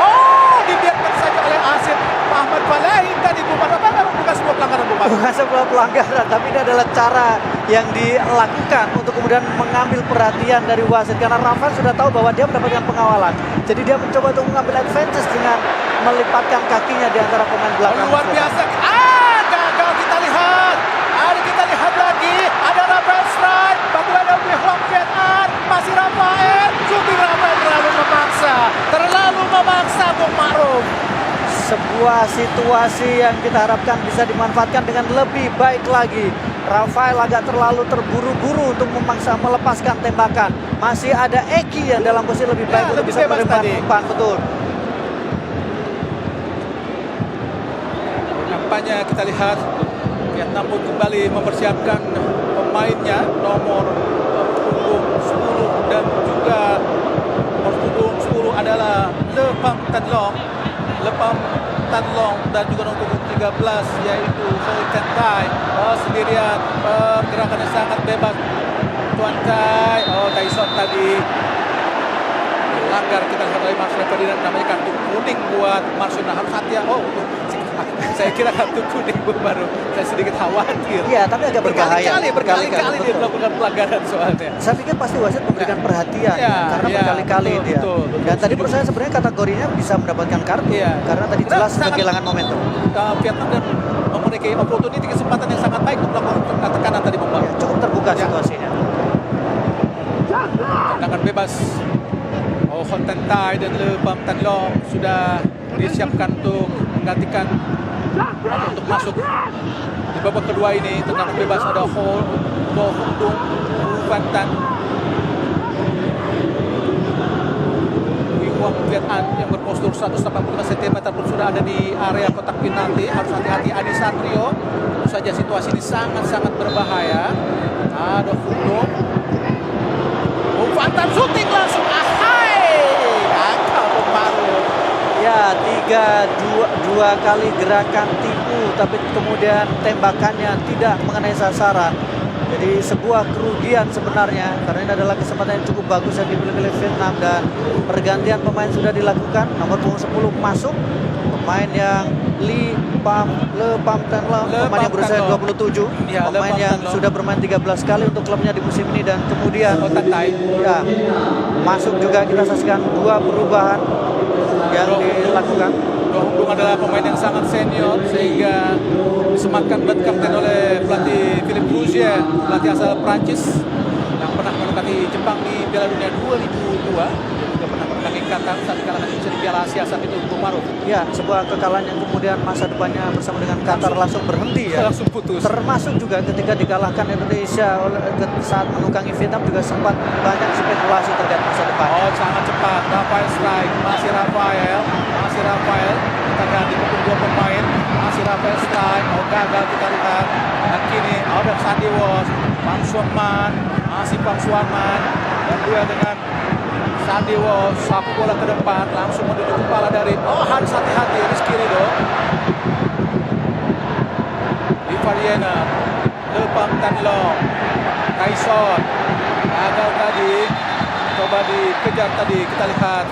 Oh dibiarkan saja oleh Asif Ahmad Falahin tadi Bukan sebuah pelanggaran Bukan. Bukan sebuah pelanggaran, tapi ini adalah cara yang dilakukan untuk kemudian mengambil perhatian dari wasit. Karena Rafael sudah tahu bahwa dia mendapatkan pengawalan. Jadi dia mencoba untuk mengambil advantage dengan melipatkan kakinya di antara pemain belakang. Luar biasa. Gagal kita lihat. Kita lihat lagi. Ada Rafael Strike. Bagaimana Huang Vietnam. Masih Rafael. Shooting Rafael terlalu memaksa Bung Ma'ruf. Sebuah situasi yang kita harapkan bisa dimanfaatkan dengan lebih baik lagi. Rafael agak terlalu terburu-buru untuk memaksa melepaskan tembakan. Masih ada Eki yang dalam posisi lebih baik untuk bisa menerima umpan. Betul. Nampaknya kita lihat Vietnam pun kembali mempersiapkan pemainnya nomor punggung 10 dan juga nomor punggung 10 adalah Le Pham Tan Long. Lepam Tan Long dan juga nomor punggung 13 yaitu Hoi Tan Tai. Sendirian pergerakannya sangat bebas. Tuan Tai. Tyson tadi melanggar kita lihat oleh Marcelino Ferdinand, namanya kartu kuning buat Marcelino. Harus hati-hati. Saya kira kartu kuning baru. Saya sedikit khawatir. Iya, tapi agak berbahaya. Berkali-kali dia melakukan pelanggaran soalnya. Saya pikir pasti wasit memberikan perhatian karena berkali-kali dia. Dan tadi menurut saya sebenarnya kategorinya bisa mendapatkan kartu karena tadi jelas kehilangan momentum. Vietnam dan memiliki opportunity kesempatan yang sangat baik untuk melakukan tekanan tadi membuat. Cukup terbuka situasinya. Tendangan bebas. Hoi Tan Tai dan Le Pham Tan Long sudah disiapkan untuk menggantikan untuk masuk di babak kedua ini. Tendangan bebas ada Ho Hung Dung, Van Tan, Huang Vietnam yang berpostur 185 cm pun sudah ada di area kotak penalti. Harus hati-hati Adi Satrio. Tentu saja situasi ini sangat-sangat berbahaya. Ada Hung Dung, Van Tan shooting langsung. Angka pemaru. Ya, dua kali gerakan tipu, tapi kemudian tembakannya tidak mengenai sasaran. Jadi sebuah kerugian sebenarnya, karena ini adalah kesempatan yang cukup bagus yang dimiliki oleh Vietnam. Dan pergantian pemain sudah dilakukan. Nomor punggung 10 masuk, pemain yang Le Pham Tan Long, pemain yang berusia 27, pemain yang sudah bermain 13 kali untuk klubnya di musim ini. Dan kemudian masuk juga kita saksikan dua perubahan yang dilakukan. Hung Dung adalah pemain yang sangat senior sehingga disematkan buat kapten oleh pelatih Philippe Rougier, pelatih asal Prancis yang pernah menempati Jepang di Piala Dunia 2002. Juga pernah menangani Qatar saat dikalahkan Indonesia di Piala Asia saat itu Bung Ma'ruf. Ya, sebuah kekalahan yang kemudian masa depannya bersama dengan Qatar langsung berhenti ya. Langsung putus. Termasuk juga ketika dikalahkan Indonesia saat menukangi Vietnam juga sempat banyak spekulasi terkait masa depan. Sangat cepat. Rafael strike, masih Rafael. Kita ganti ke dua pemain. Masih Rafael strike. Gagal kita lihat. Dan kini ada Sandy Walsh, Bang Suaman, masih Bang Suaman. Dan dua dengan Sandiwo sapu bola ke depan, langsung menuju kepala dari harus hati-hati Rizky Ridho. Di Variana, Lepam Tanlong, Tyson gagal tadi, coba dikejar tadi, kita lihat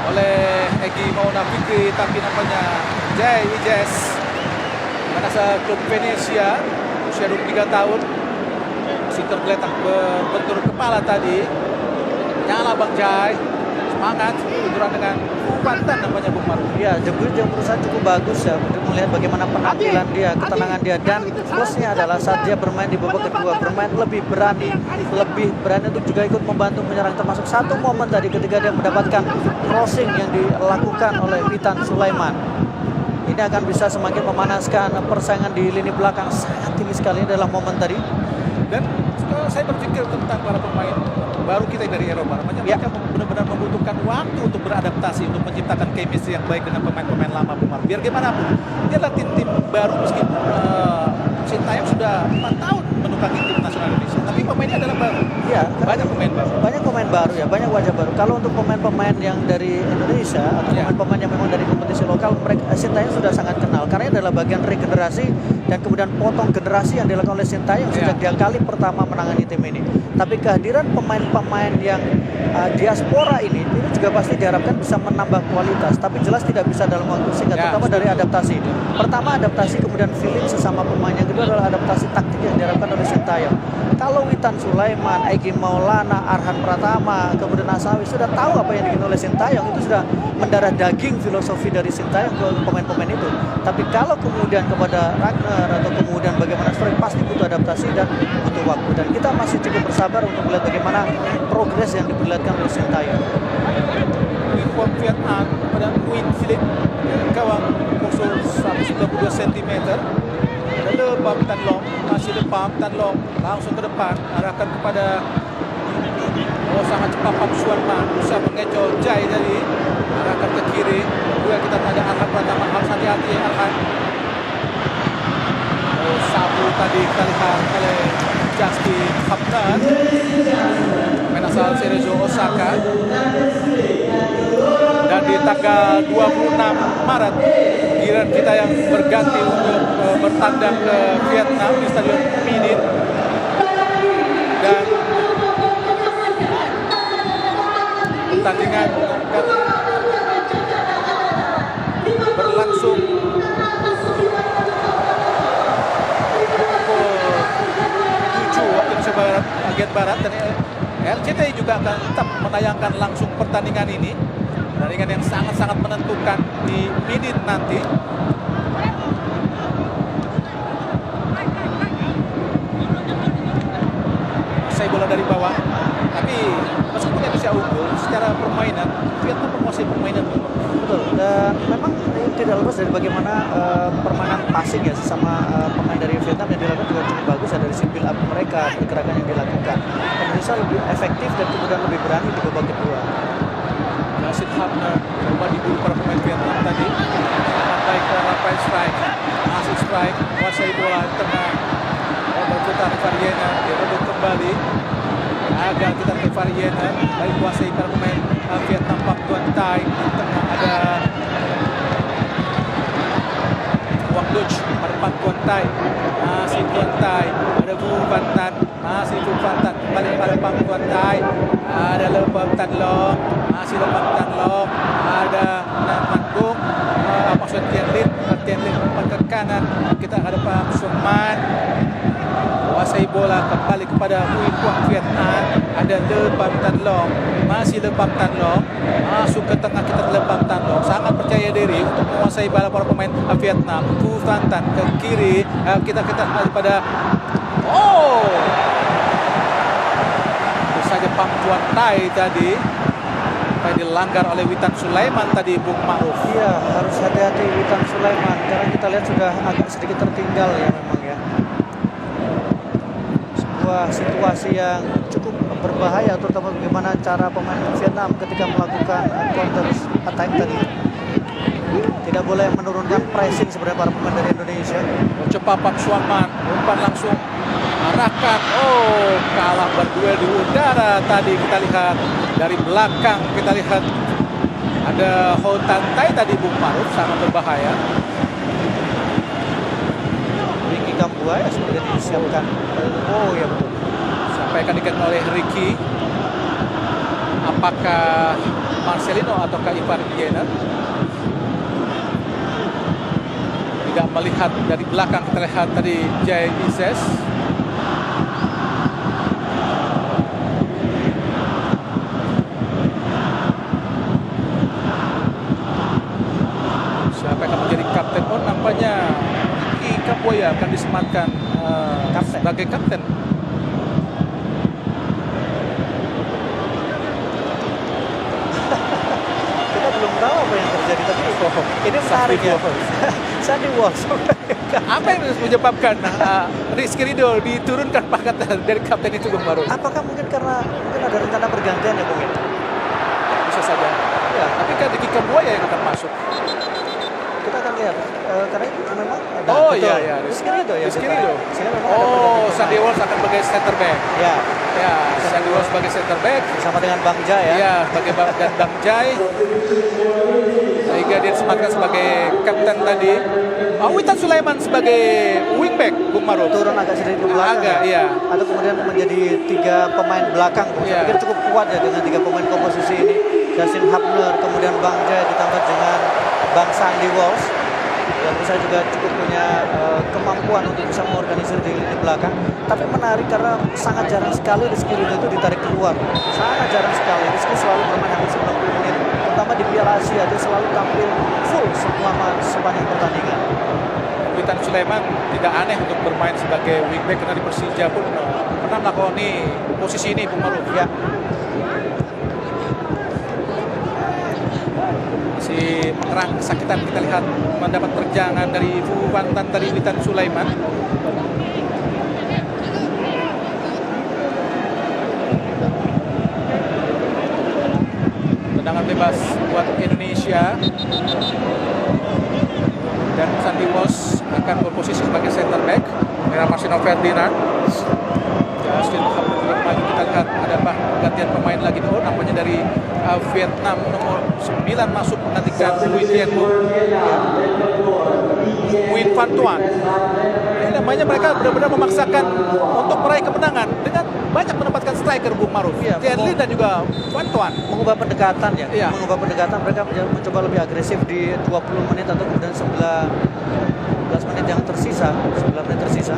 oleh Egy Maulana Fikri, tapi nampaknya Jay Wijes asal klub Venesia, usia 23 tahun, masih tergeletak berbentur kepala tadi. Nyala Bang Jai, semangat, benturan dengan Banten namanya Bung Maruf. Ya, debut yang berusaha cukup bagus ya untuk melihat bagaimana penampilan dia, ketenangan dia, dan plusnya adalah saat dia bermain di babak kedua, bermain lebih berani untuk juga ikut membantu menyerang, termasuk satu momen tadi ketika dia mendapatkan crossing yang dilakukan oleh Witan Sulaiman. Ini akan bisa semakin memanaskan persaingan di lini belakang, sangat tinggi sekali dalam momen tadi. Dan saya berpikir tentang para pemain baru kita dari Eropa, mereka benar-benar membutuhkan waktu untuk beradaptasi, untuk menciptakan chemistry yang baik dengan pemain-pemain lama, Bung. Biar gimana pun, dia adalah tim baru meskipun Sintayong sudah 4 tahun menukangi tim nasional Indonesia, tapi pemainnya adalah baru. Ya, banyak pemain baru. Banyak pemain baru ya, banyak wajah baru. Kalau untuk pemain-pemain yang dari Indonesia atau pemain-pemain yang memang dari kompetisi lokal, mereka Sintayong sudah sangat kenal karena ini adalah bagian regenerasi dan kemudian potong generasi yang dilakukan oleh Sintayong sejak dia kali pertama menangani tim ini. Tapi kehadiran pemain-pemain yang diaspora ini juga pasti diharapkan bisa menambah kualitas, tapi jelas tidak bisa dalam waktu singkat, terutama dari adaptasi. Pertama adaptasi, kemudian feeling sesama pemain. Yang kedua adalah adaptasi taktik yang diharapkan oleh Sintayong. Kalau Witan Sulaiman, Egy Maulana, Arhan Pratama, kemudian Asawi sudah tahu apa yang diinginkan oleh Sintayong, itu sudah mendarah daging filosofi dari Sintayong ke pemain-pemain itu. Tapi kalau kemudian kepada Ragnar atau kemudian bagaimana Stroik, pasti butuh adaptasi dan butuh waktu. Dan kita masih cukup bersabar untuk melihat bagaimana progres yang diperlihatkan oleh Sintayong. Uniform Vietnam pada Nguyen Philip, gawang postur 192 cm. Lepam Tanlong, masih Lepam Tanlong, langsung ke depan, arahkan kepada sangat cepat Pak Suarman, berusaha mengecoh Jai tadi, arahkan ke kiri. Kedua kita ada Arhan Pratama, harus hati-hati Arhan. Sabu tadi kita lihat oleh Justin Hapnan, pemain asal Cerezo Osaka. Dan di tanggal 26 Maret giliran kita yang berganti untuk bertandang ke Vietnam di Stadion Midin. Dan pertandingan berlangsung pukul 7 waktu Indonesia Barat, bagian Barat, dan RCTI juga akan tetap menayangkan langsung pertandingan ini. Pertandingan yang sangat-sangat menentukan di Midin nanti. Saya bola dari bawah, tapi meskipun Indonesia unggul secara permainan, Vietnam menguasai permainan. Betul, dan memang tidak lepas dari bagaimana permainan passing ya sesama pemain dari Vietnam yang dilakukan juga cukup bagus ya, dari si build up mereka, pergerakan yang dilakukan. Indonesia lebih efektif dan kemudian lebih berani di babak kedua. Rashid Hapner coba diburu para pemain Vietnam tadi. Sampai ke Rafael Strike, masih Strike, menguasai bola tengah. Berputar Variana, dia rebut kembali. Agak kita ke Variana, baik kuasai para pemain Vietnam. Pak Tuan Tai, tengah ada Wang Duch pada Pak Tuan Tai, masih Tuan Tai, ada Vu Van Tan, masih Vu Van Tan, kembali pada Pak Tuan Tai, ada Lepam Tanlong, masih Lepam Tanlong, ada Nan Bung, maksud Tianlin umpan ke kanan, kita ada Pak Suman. Kuasai bola kembali kepada Huy Quang Vietnam, ada Lepam Tanlong, masih Lepam Tanlong, masuk ke tengah kita Lepam Tanlong, sangat percaya diri untuk menguasai bola para pemain Vietnam. Vu Van Tan ke kiri, kita pada itu saja Pang Tuan Tai tadi, sampai dilanggar oleh Witan Sulaiman tadi, Bung Ma'ruf. Iya, harus hati-hati Witan Sulaiman karena kita lihat sudah agak sedikit tertinggal ya memang ya. Situasi yang cukup berbahaya, terutama bagaimana cara pemain Vietnam ketika melakukan counter attack tadi. Tidak boleh menurunkan pressing sebenarnya para pemain dari Indonesia. Cepat Pak Suarman, umpan langsung diarahkan. Oh, kalah berduel di udara tadi. Kita lihat dari belakang, kita lihat ada Hotantai tadi, Bung Maruf, sangat berbahaya. Ricky Kambuaya seperti disiapkan. Oh ya betul. Sampai akan diganti oleh Ricky. Apakah Marcelino ataukah Ivan Jenner? Tidak melihat dari belakang, kita lihat tadi Jay Izes. Siapa yang akan menjadi kapten? Oh, nampaknya Ricky Kambuaya akan disematkan sebagai kapten. Kita belum tahu apa yang terjadi, tapi ini menarik ya. Sandy Walsh. Apa yang menyebabkan Rizky Ridho diturunkan pangkat dari kapten itu, Bung Maruf? Apakah mungkin karena ada rencana pergantian ya, Bung? Bisa saja. Ya, Tapi kan Ricky Kambuaya yang akan masuk. kita akan lihat karena itu memang ada. Oh betul. iya, Rizky Ridho ya. Rizky Ridho. Sehingga memang ada Oh, pergantian Sandy pemain. Walsh akan sebagai center back. Ya, Ya, Sandy Walsh sebagai center back. bersama dengan Bang Jai ya. Ya, sebagai dan Bang Jai. Sehingga dia disematkan sebagai kapten tadi. Witan Sulaiman sebagai wingback, Bung Maruf. Turun agak sedikit ke belakang. Agak, ya. iya. Atau kemudian menjadi 3 pemain belakang. Saya Iya. pikir cukup kuat ya dengan 3 pemain komposisi ini. Justin Hubner, kemudian Bang Jai ditambah dengan Bang Sandy Walsh. Dan saya juga cukup punya kemampuan untuk bisa mengorganisir di lini belakang. Tapi menarik karena sangat jarang sekali Rizky Ridho itu ditarik keluar. Sangat jarang sekali. Rizky selalu bermain hampir 90 menit. Terutama di Piala Asia dia selalu tampil full selama sepanjang pertandingan. Witan Sulaiman tidak aneh untuk bermain sebagai wingback karena di Persija pun pernah melakoni posisi ini, Bung Maruf. Ya, Si pengerang kesakitan, kita lihat mendapat terjangan dari Fufantan dari Witan Sulaiman. Tendangan bebas buat Indonesia. Dan Sandy Walsh akan berposisi sebagai center back. Era Marcino Ferdinand. Justin Hubner juga maju. Kita lihat ada pergantian pemain lagi. Oh, nampaknya dari Vietnam nomor 9 masuk menantikan Nguyen Tien Bun. Nguyen Van Tuan. Ini namanya mereka benar-benar memaksakan untuk meraih kemenangan dengan banyak menempatkan striker, Bung Maruf. Iya, Tien Lin dan juga Van Tuan. mengubah pendekatan ya. Iya. Mengubah pendekatan, mereka mencoba lebih agresif di 20 menit atau kemudian 19 menit yang tersisa, 9 menit tersisa.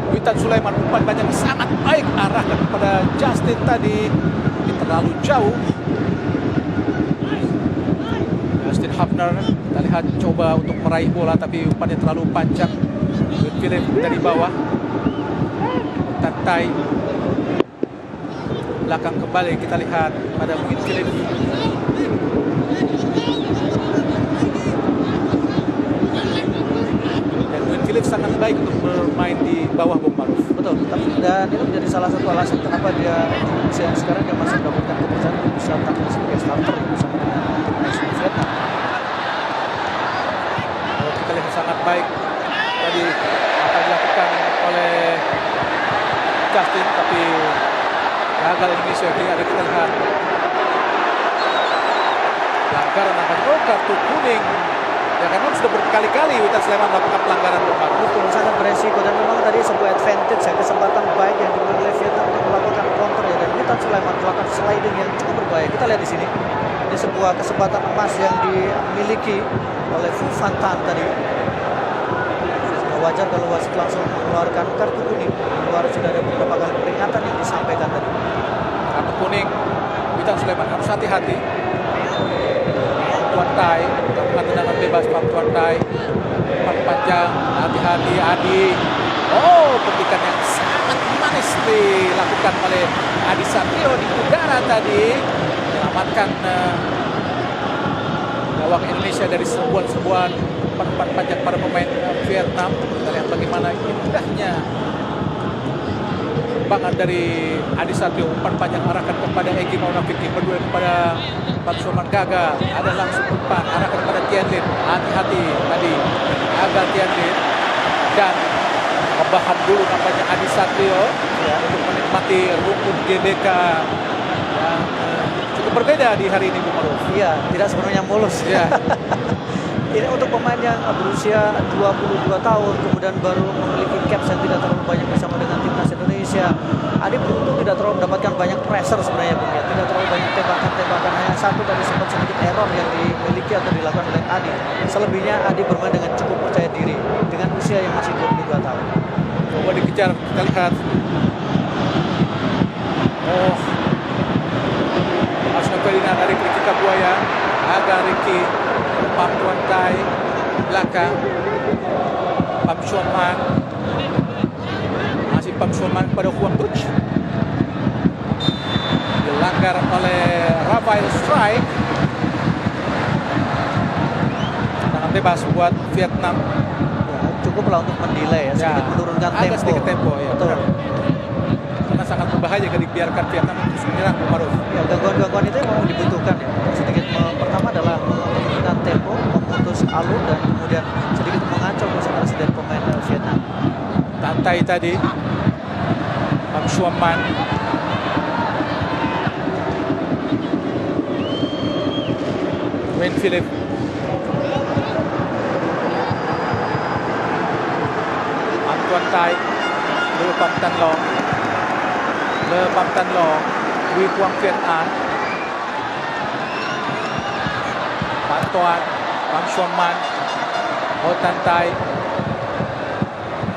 Witan Sulaiman umpan banyak sangat baik arahkan kepada Justin tadi. Ini terlalu jauh. Justin Hubner, kita lihat coba untuk meraih bola tapi umpannya terlalu panjang. Philip dari bawah. Tantai. Belakang kembali kita lihat pada Philip. Philip sangat baik untuk bermain di bawah, Bung Maruf. Betul, dan itu menjadi salah satu alasan kenapa dia di usia yang sekarang dia masih mendapatkan kepercayaan untuk bisa tampil sebagai starter bersama dengan tim nasional Vietnam. Kalau kita lihat sangat baik tadi apa yang dilakukan oleh Justin, tapi gagal Indonesia. Ini ada kita lihat pelanggaran nampaknya. Oh, kartu kuning. Ya kan sudah berkali-kali Witan Sulaiman melakukan pelanggaran, Bung Maruf. Betul, sangat beresiko dan memang tadi sebuah advantage ya, kesempatan baik yang dimiliki oleh Vietnam untuk melakukan counter ya, dan Witan Sulaiman melakukan sliding yang cukup berbahaya. Kita lihat di sini. Ini sebuah kesempatan emas yang dimiliki oleh Fufantan tadi. Wajar kalau wasit langsung mengeluarkan kartu kuning. Luar sudah ada beberapa kali peringatan yang disampaikan tadi. Kartu kuning Witan Sulaiman harus hati-hati. Tuan Tai melakukan tendangan bebas. Tuan Tai umpan panjang, hati-hati Adi. Oh, petikan yang sangat manis dilakukan oleh Adi Satrio di udara tadi, menyelamatkan gawang Indonesia dari serbuan-serbuan umpan panjang para pemain Vietnam. Kita lihat bagaimana indahnya banget dari Adi Satrio, umpan panjang arahkan kepada Egy Maulana Fikri, berdua kepada Pat Sulman Gaga, ada langsung umpan arahkan kepada Tien Lin, hati-hati tadi gagal Tien Lin, dan Rebahan dulu nampaknya Adi Satrio untuk menikmati rumput GBK yang cukup berbeda di hari ini, Bu Maruf. Iya, tidak sepenuhnya mulus. Ya. Ini untuk pemain yang berusia 22 tahun, kemudian baru memiliki caps yang tidak terlalu banyak bersama dengan timnas Indonesia. Adi beruntung tidak terlalu mendapatkan banyak pressure sebenarnya, Bung, ya. Tidak terlalu banyak tembakan-tembakan, hanya satu tadi sempat sedikit error yang dimiliki atau dilakukan oleh Adi. Selebihnya Adi bermain dengan cukup percaya diri dengan usia yang masih 22 tahun. Coba dikejar, kita lihat. Oh, Asna Felina dari Kritika Buaya, agak Ricky, Pam Tuan Tai, belakang, Pam Suaman, masih Pam Suaman pada Huang Tuch, dilanggar oleh Rafael Strike, tangan bebas buat Vietnam. Cukuplah untuk mendelay ya, sedikit menurunkan agak tempo. sedikit tempo ya. Betul. Karena sangat berbahaya jika dibiarkan Vietnam terus menyerang, Bu Maruf. Ya, gangguan-gangguan itu memang dibutuhkan ya. Sedikit pertama adalah menurunkan tempo, memutus alur dan kemudian sedikit mengacau konsentrasi dari pemain Vietnam. Tantai tadi, Pam Suaman, Wayne Philip, Tuan Tai, Le Pam Tan Long, Le Pam Tan Long, Wee Quang Viet An, Pan Tuan, Pam Suaman, Ho Tan Tai.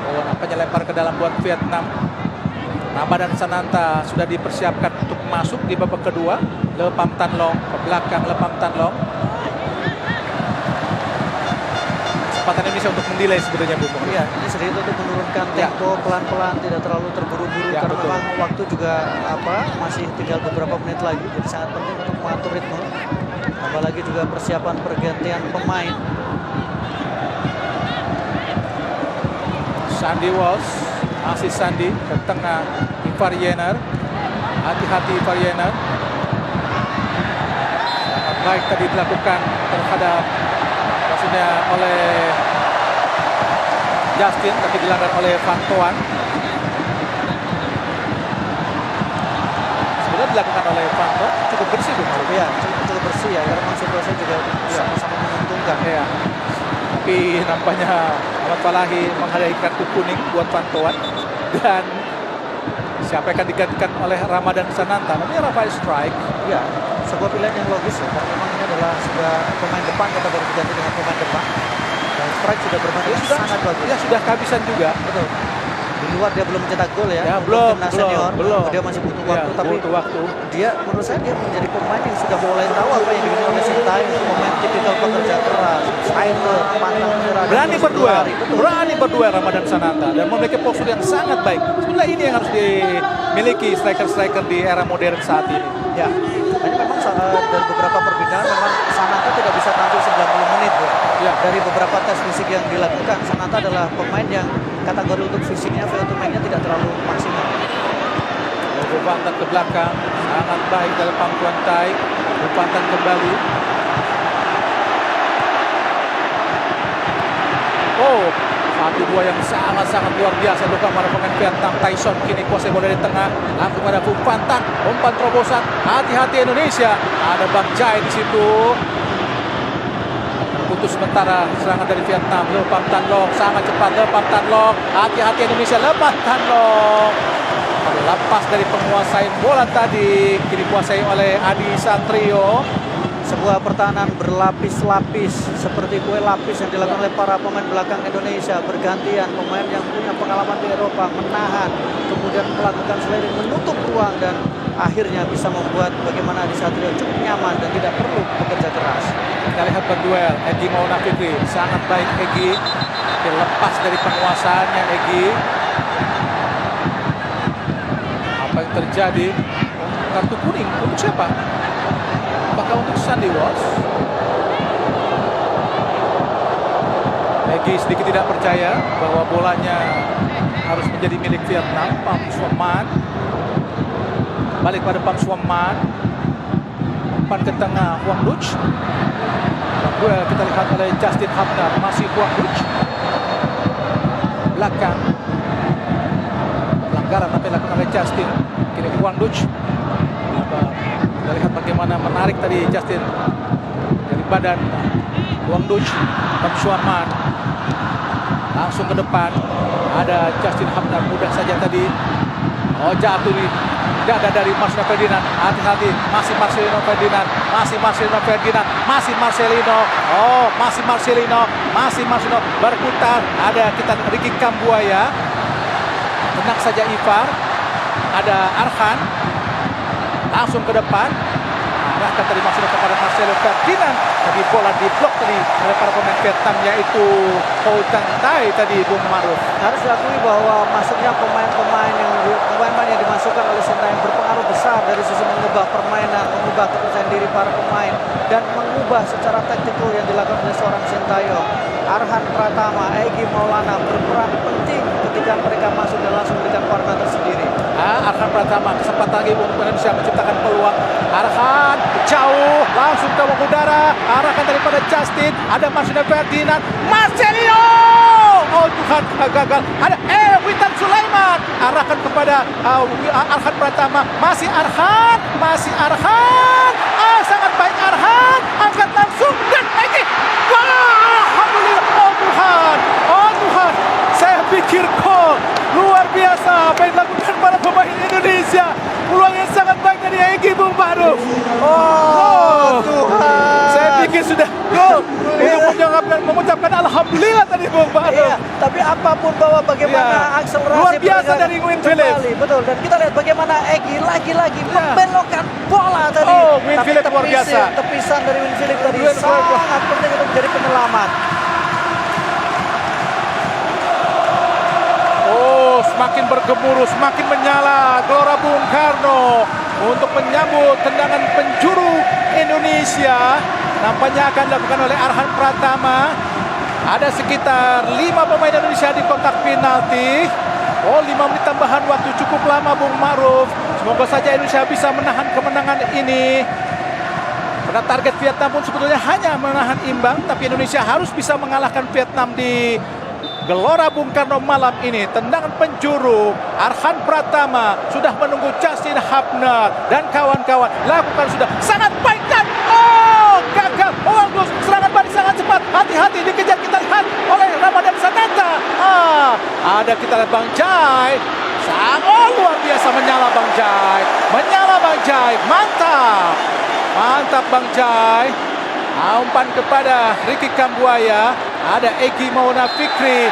Oh, nampaknya lempar ke dalam buat Vietnam. Nama dan Sananta sudah dipersiapkan untuk masuk di babak kedua. Le Pam Tan Long ke belakang, Le Pam Tan Long. Kesempatan Indonesia untuk mendelay sebenarnya, Bu. Iya, ini sedikit untuk menurunkan Ya. tempo pelan-pelan, tidak terlalu terburu-buru Ya, karena betul. memang waktu juga masih tinggal beberapa menit lagi, jadi sangat penting untuk mengatur ritme. Apalagi juga persiapan pergantian pemain. Sandy Walsh, masih Sandy ke tengah, Ivar Yener, hati-hati Ivar Yener. Sangat baik tadi dilakukan terhadap maksudnya oleh Justin, tapi dilanggar oleh Van Toan. Sebenarnya dilakukan oleh Van Toan cukup bersih, Bu. Ya, cukup bersih ya, karena memang situasinya juga sama-sama menguntungkan. Ya. Tapi nampaknya Ahmad Falahi menghadapi kartu kuning buat Van Toan. Dan siapa yang akan digantikan oleh Ramadan Sananta? Namanya Rafael Strike. Ya, sebuah pilihan yang logis ya, karena memang ini adalah sudah pemain depan, kita baru diganti dengan pemain depan. Dan Strike sudah bermain Dia sudah sangat bagus. Dia sudah kehabisan juga. Betul. Di luar dia belum mencetak gol ya. Ya, untuk belum, timnas senior. belum. Dia masih butuh Ya, waktu, tapi butuh waktu. dia menurut saya dia menjadi pemain yang sudah mulai tahu apa yang dimiliki oleh Sintayong, pemain tipikal pekerja keras, fighter, pantang menyerah, Berani terus berduel, berlari. Betul. berani berduel Ramadan Sananta dan memiliki postur yang sangat baik. Sebenarnya ini yang harus dimiliki striker-striker di era modern saat ini. Ya, hanya memang dari beberapa perbincangan memang Sananta tidak bisa tampil 90 menit ya. Ya. Dari beberapa tes fisik yang dilakukan, Sananta adalah pemain yang kategori untuk fisiknya, VO2 max-nya tidak terlalu maksimal. Logo Bantan ke belakang, sangat baik dalam Pam Tuan Tai. Bantan kembali. Oh, 1-2 yang sangat-sangat luar biasa untuk para pemain Vietnam. Tyson kini kuasai bola dari tengah, langsung pada Bantan, umpan terobosan. Hati-hati Indonesia, ada Bang Jai di situ. Putus sementara serangan dari Vietnam. Le Pam Tan Long sangat cepat. Le Pam Tan Long, hati-hati Indonesia. Le Pam Tan Long lepas dari penguasai bola tadi, kini dikuasai oleh Adi Satrio. Sebuah pertahanan berlapis-lapis seperti kue lapis yang dilakukan oleh para pemain belakang Indonesia. Bergantian pemain yang punya pengalaman di Eropa menahan, kemudian melakukan sliding, menutup ruang dan akhirnya bisa membuat bagaimana Adi Satrio cukup nyaman dan tidak perlu bekerja keras. Kita lihat berduel Egy Maulana Fikri, sangat baik Egy, lepas dari penguasaannya Egy. Apa yang terjadi? Kartu kuning untuk siapa? Apakah untuk Sandy Walsh? Egy sedikit tidak percaya bahwa bolanya harus menjadi milik Vietnam. Pam Suaman balik pada Pam Suaman, umpan ke tengah Huang Duch. Duel kita lihat oleh Justin Hapner, masih Huang Duch belakang dilakukan oleh Justin. Kini Wang Duch. Kita lihat bagaimana menarik tadi Justin dari badan Wang Duch. Tam Suarman langsung ke depan. Ada Justin Hamdan, mudah saja tadi. Oh, jatuh nih. Dada dari Marcelino Ferdinand. Hati-hati, masih Marcelino Ferdinand. Masih Marcelino Ferdinand. Masih Marcelino. Oh, masih Marcelino. Masih Marcelino. Berputar. Ada kita Ricky Kambuaya. Tenang saja Ivar. Ada Arhan. Langsung ke depan. Arahkan tadi Marcelino kepada Marcelo Ferdinand. Tadi bola diblok tadi oleh para pemain Vietnam, yaitu Ho Tang Tai tadi, Bung Maruf. Harus diakui bahwa masuknya pemain-pemain yang dimasukkan oleh Sintayong berpengaruh besar dari sisi mengubah permainan, mengubah kepercayaan diri para pemain, dan mengubah secara taktikal yang dilakukan oleh seorang Sintayong. Arhan Pratama, Egy Maulana berperan penting ketika mereka masuk dan langsung memberikan warna tersendiri. Arhan Pratama, kesempatan lagi untuk Indonesia menciptakan peluang. Arhan jauh, langsung ke udara, arahkan daripada Justin. Ada Marcelino Ferdinand, Marcelino. Oh Tuhan, gagal. Ada Witan Sulaiman, arahkan kepada Arhan Pratama. Masih Arhan, sangat baik Arhan, angkat langsung dan Egy. Wah, alhamdulillah. Oh Tuhan, saya pikir kok luar biasa apa yang dilakukan para pemain Indonesia. Peluang yang sangat baik dari Egy, Bung Baru. Oh Tuhan, saya pikir sudah gol. Untuk mengucapkan alhamdulillah tadi, Bung Baru. Iya, tapi apapun bahwa bagaimana akselerasi luar biasa dari Win Phillips. Betul, dan kita lihat bagaimana Egy lagi-lagi membelokkan bola tadi. Oh, Win Phillips luar biasa. Tepisan dari Win Phillips tadi sangat penting untuk menjadi penyelamat. Oh, semakin bergemuruh, semakin menyala Gelora Bung Karno untuk menyambut tendangan penjuru Indonesia. Nampaknya akan dilakukan oleh Arhan Pratama. Ada sekitar 5 pemain Indonesia di kotak penalti. Oh, 5 menit tambahan waktu cukup lama, Bung Maruf. Semoga saja Indonesia bisa menahan kemenangan ini. Karena target Vietnam pun sebetulnya hanya menahan imbang, tapi Indonesia harus bisa mengalahkan Vietnam di Gelora Bung Karno malam ini. Tendangan penjuru, Arhan Pratama sudah menunggu Justin Hapner dan kawan-kawan. Lakukan sudah sangat baik dan gagal. Bagus, serangan balik sangat cepat. Hati-hati, dikejar, kita lihat oleh Ramadan Sananta. Ada kita lihat Bang Jai. Sangat luar biasa menyala Bang Jai. Mantap Bang Jai. Umpan kepada Ricky Kambuaya. Ada Egy Maulana Fikri.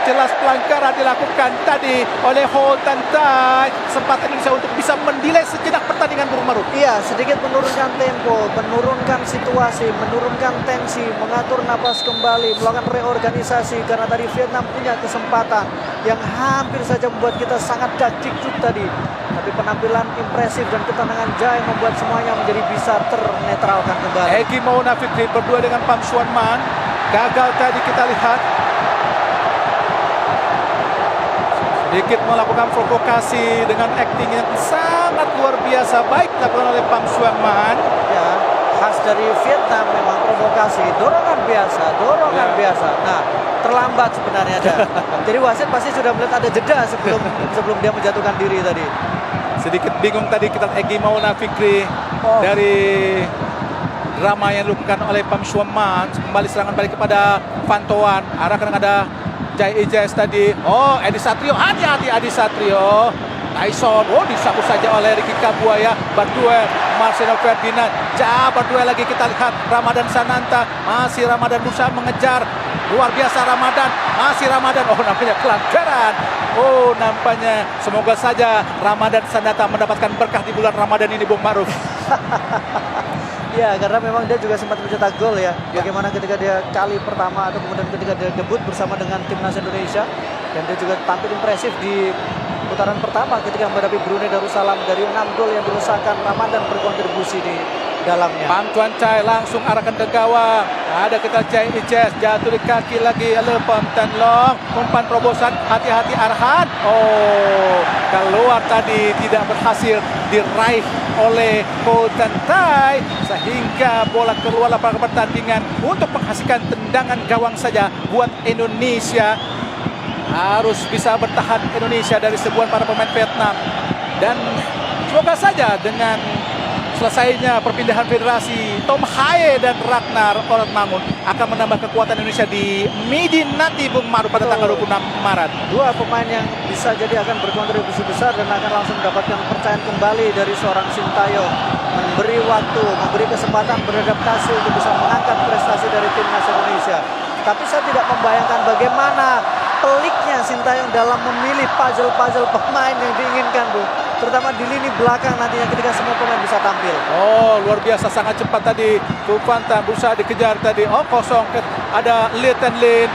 Jelas pelanggaran dilakukan tadi oleh Ho Tang Tai. Sempat Indonesia untuk bisa mendelay sejenak pertandingan, Bung Maruf. Iya, sedikit menurunkan tempo, menurunkan situasi, menurunkan tensi, mengatur napas kembali, melakukan reorganisasi. Karena tadi Vietnam punya kesempatan yang hampir saja membuat kita sangat dakdikduk tadi. Tapi penampilan impresif dan ketenangan Jai membuat semuanya menjadi bisa ternetralkan kembali. Egy Maulana Fikri berdua dengan Pham Xuan Man. Gagal tadi kita lihat. Sedikit melakukan provokasi dengan acting yang sangat luar biasa baik dilakukan oleh Pham Xuan Man. Ya, khas dari Vietnam memang provokasi, dorongan biasa. Nah, terlambat sebenarnya ada. Jadi wasit pasti sudah melihat ada jeda sebelum dia menjatuhkan diri tadi. Sedikit bingung tadi kita Egy Maulana Fikri dari drama yang dilakukan oleh Pham Xuan Man. Kembali serangan balik kepada Pantauan. Arahkan ada Jai Ijaz tadi. Oh, Edi Satrio. Hati-hati Edi Satrio. Tyson. Oh, disapu saja oleh Ricky Kambuaya. Berduel Marcelino Ferdinand. Berduel lagi kita lihat Ramadan Sananta. Masih Ramadan berusaha mengejar. Luar biasa Ramadan. Masih Ramadan. Oh, nampaknya pelanggaran. Oh, nampaknya semoga saja Ramadan Sananta mendapatkan berkah di bulan Ramadan ini, Bung Maruf. Ya, karena memang dia juga sempat mencetak gol ya. Bagaimana ketika dia kali pertama atau kemudian ketika dia debut bersama dengan timnas Indonesia, dan dia juga tampil impresif di putaran pertama ketika menghadapi Brunei Darussalam. Dari 6 gol yang diusahakan, Ramadan berkontribusi di dalamnya. Pham Tuan Chai langsung arahkan ke gawang. Ada kita Jai Ijaz, jatuh di kaki lagi oleh Pham Tan Long. Umpan terobosan, hati-hati Arhan. Oh, keluar tadi, tidak berhasil diraih oleh Ho Tang Tai, sehingga bola keluar lapangan pertandingan untuk menghasilkan tendangan gawang saja buat Indonesia. Harus bisa bertahan Indonesia dari serbuan para pemain Vietnam. Dan semoga saja dengan selesainya perpindahan federasi, Tom Haye dan Ragnar Oratmangun akan menambah kekuatan Indonesia di Midin nanti, Bung Maru, pada tanggal 26 Maret. Dua pemain yang bisa jadi akan berkontribusi besar dan akan langsung mendapatkan kepercayaan kembali dari seorang Sintayong. Memberi waktu, memberi kesempatan beradaptasi untuk bisa mengangkat prestasi dari timnas Indonesia. Tapi saya tidak membayangkan bagaimana peliknya Sintayong dalam memilih puzzle-puzzle pemain yang diinginkan, Bu. Terutama di lini belakang nantinya ketika semua pemain bisa tampil. Oh, luar biasa, sangat cepat tadi. Fufanta berusaha dikejar tadi. Oh, kosong. Ada Lin,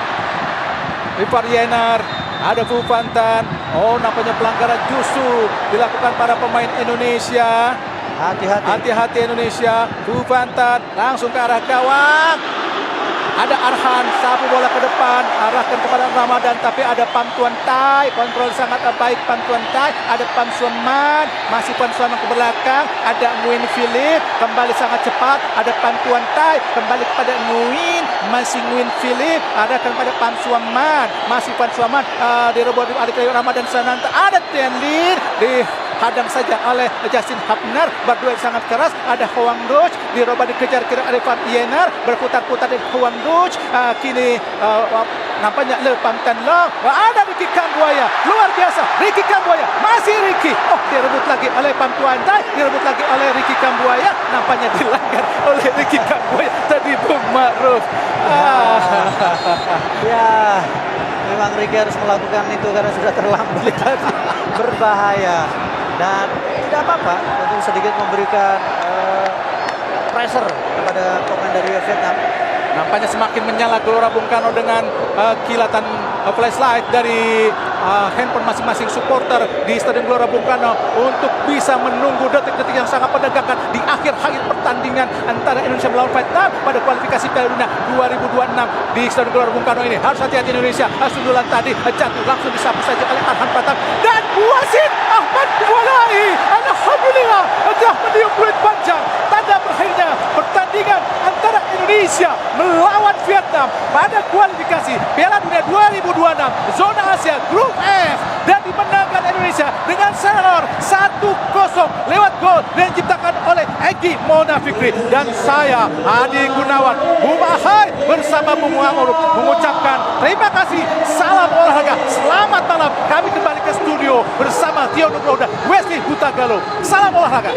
Rifar Yenar, ada Fufanta. Oh, nampaknya pelanggaran justru dilakukan para pemain Indonesia. Hati-hati Indonesia. Fufanta langsung ke arah gawang. Ada Arhan, sapu bola ke depan, arahkan kepada Ramadan, tapi ada Pham Tuan Thai, kontrol sangat baik Pham Tuan Thai, ada Pham Xuan Man, masih Pham Xuan Man ke belakang, ada Nguyen Philip, kembali sangat cepat, ada Pham Tuan Thai, kembali kepada Nguyen, masih Nguyen Philip, arahkan kepada Pham Xuan Man, masih Pham Xuan Man, direbut oleh Ramadan Sananta, ada Tian Lin, dihadang saja oleh Justin Hapner, berduet sangat keras, ada Hoang Duch, dirubah dikejar kira oleh Rifar Yenar, berputar-putar di Hoang Duch, kini nampaknya Le Pham Tan Long, ada Ricky Kambuaya, luar biasa, Ricky Kambuaya, masih Ricky, oh direbut lagi oleh Pham Tuan Thai, direbut lagi oleh Ricky Kambuaya, nampaknya dilanggar oleh Ricky Kambuaya, tadi Bung Ma'ruf. Ya, memang Ricky harus melakukan itu karena sudah terlambat. Berbahaya. Dan tidak apa-apa untuk sedikit memberikan pressure kepada pemain dari Vietnam. Nampaknya semakin menyala Gelora Bung Karno dengan kilatan flashlight dari handphone masing-masing supporter di Stadion Gelora Bung Karno untuk bisa menunggu detik-detik yang sangat menegangkan di akhir pertandingan antara Indonesia melawan Vietnam pada kualifikasi Piala Dunia 2026 di Stadion Gelora Bung Karno ini. Harus hati-hati Indonesia. Sundulan tadi jatuh langsung disapu saja oleh Arhan Pratap dan wasit Ahmad Mulai. Alhamdulillah sudah meniup peluit panjang tanda berakhirnya pertandingan antara Indonesia melawan Vietnam pada kualifikasi Piala Dunia 2026 zona Asia Grup F dan dimenangkan Indonesia dengan skor 1-0 lewat gol yang diciptakan oleh Egy Maulana Fikri. Dan saya Adi Gunawan, Bung Ahai bersama Bung Ma'ruf mengucapkan terima kasih, salam olahraga, selamat malam. Kami kembali ke studio bersama Tio Nugroho dan Wesley Hutagalo. Salam olahraga.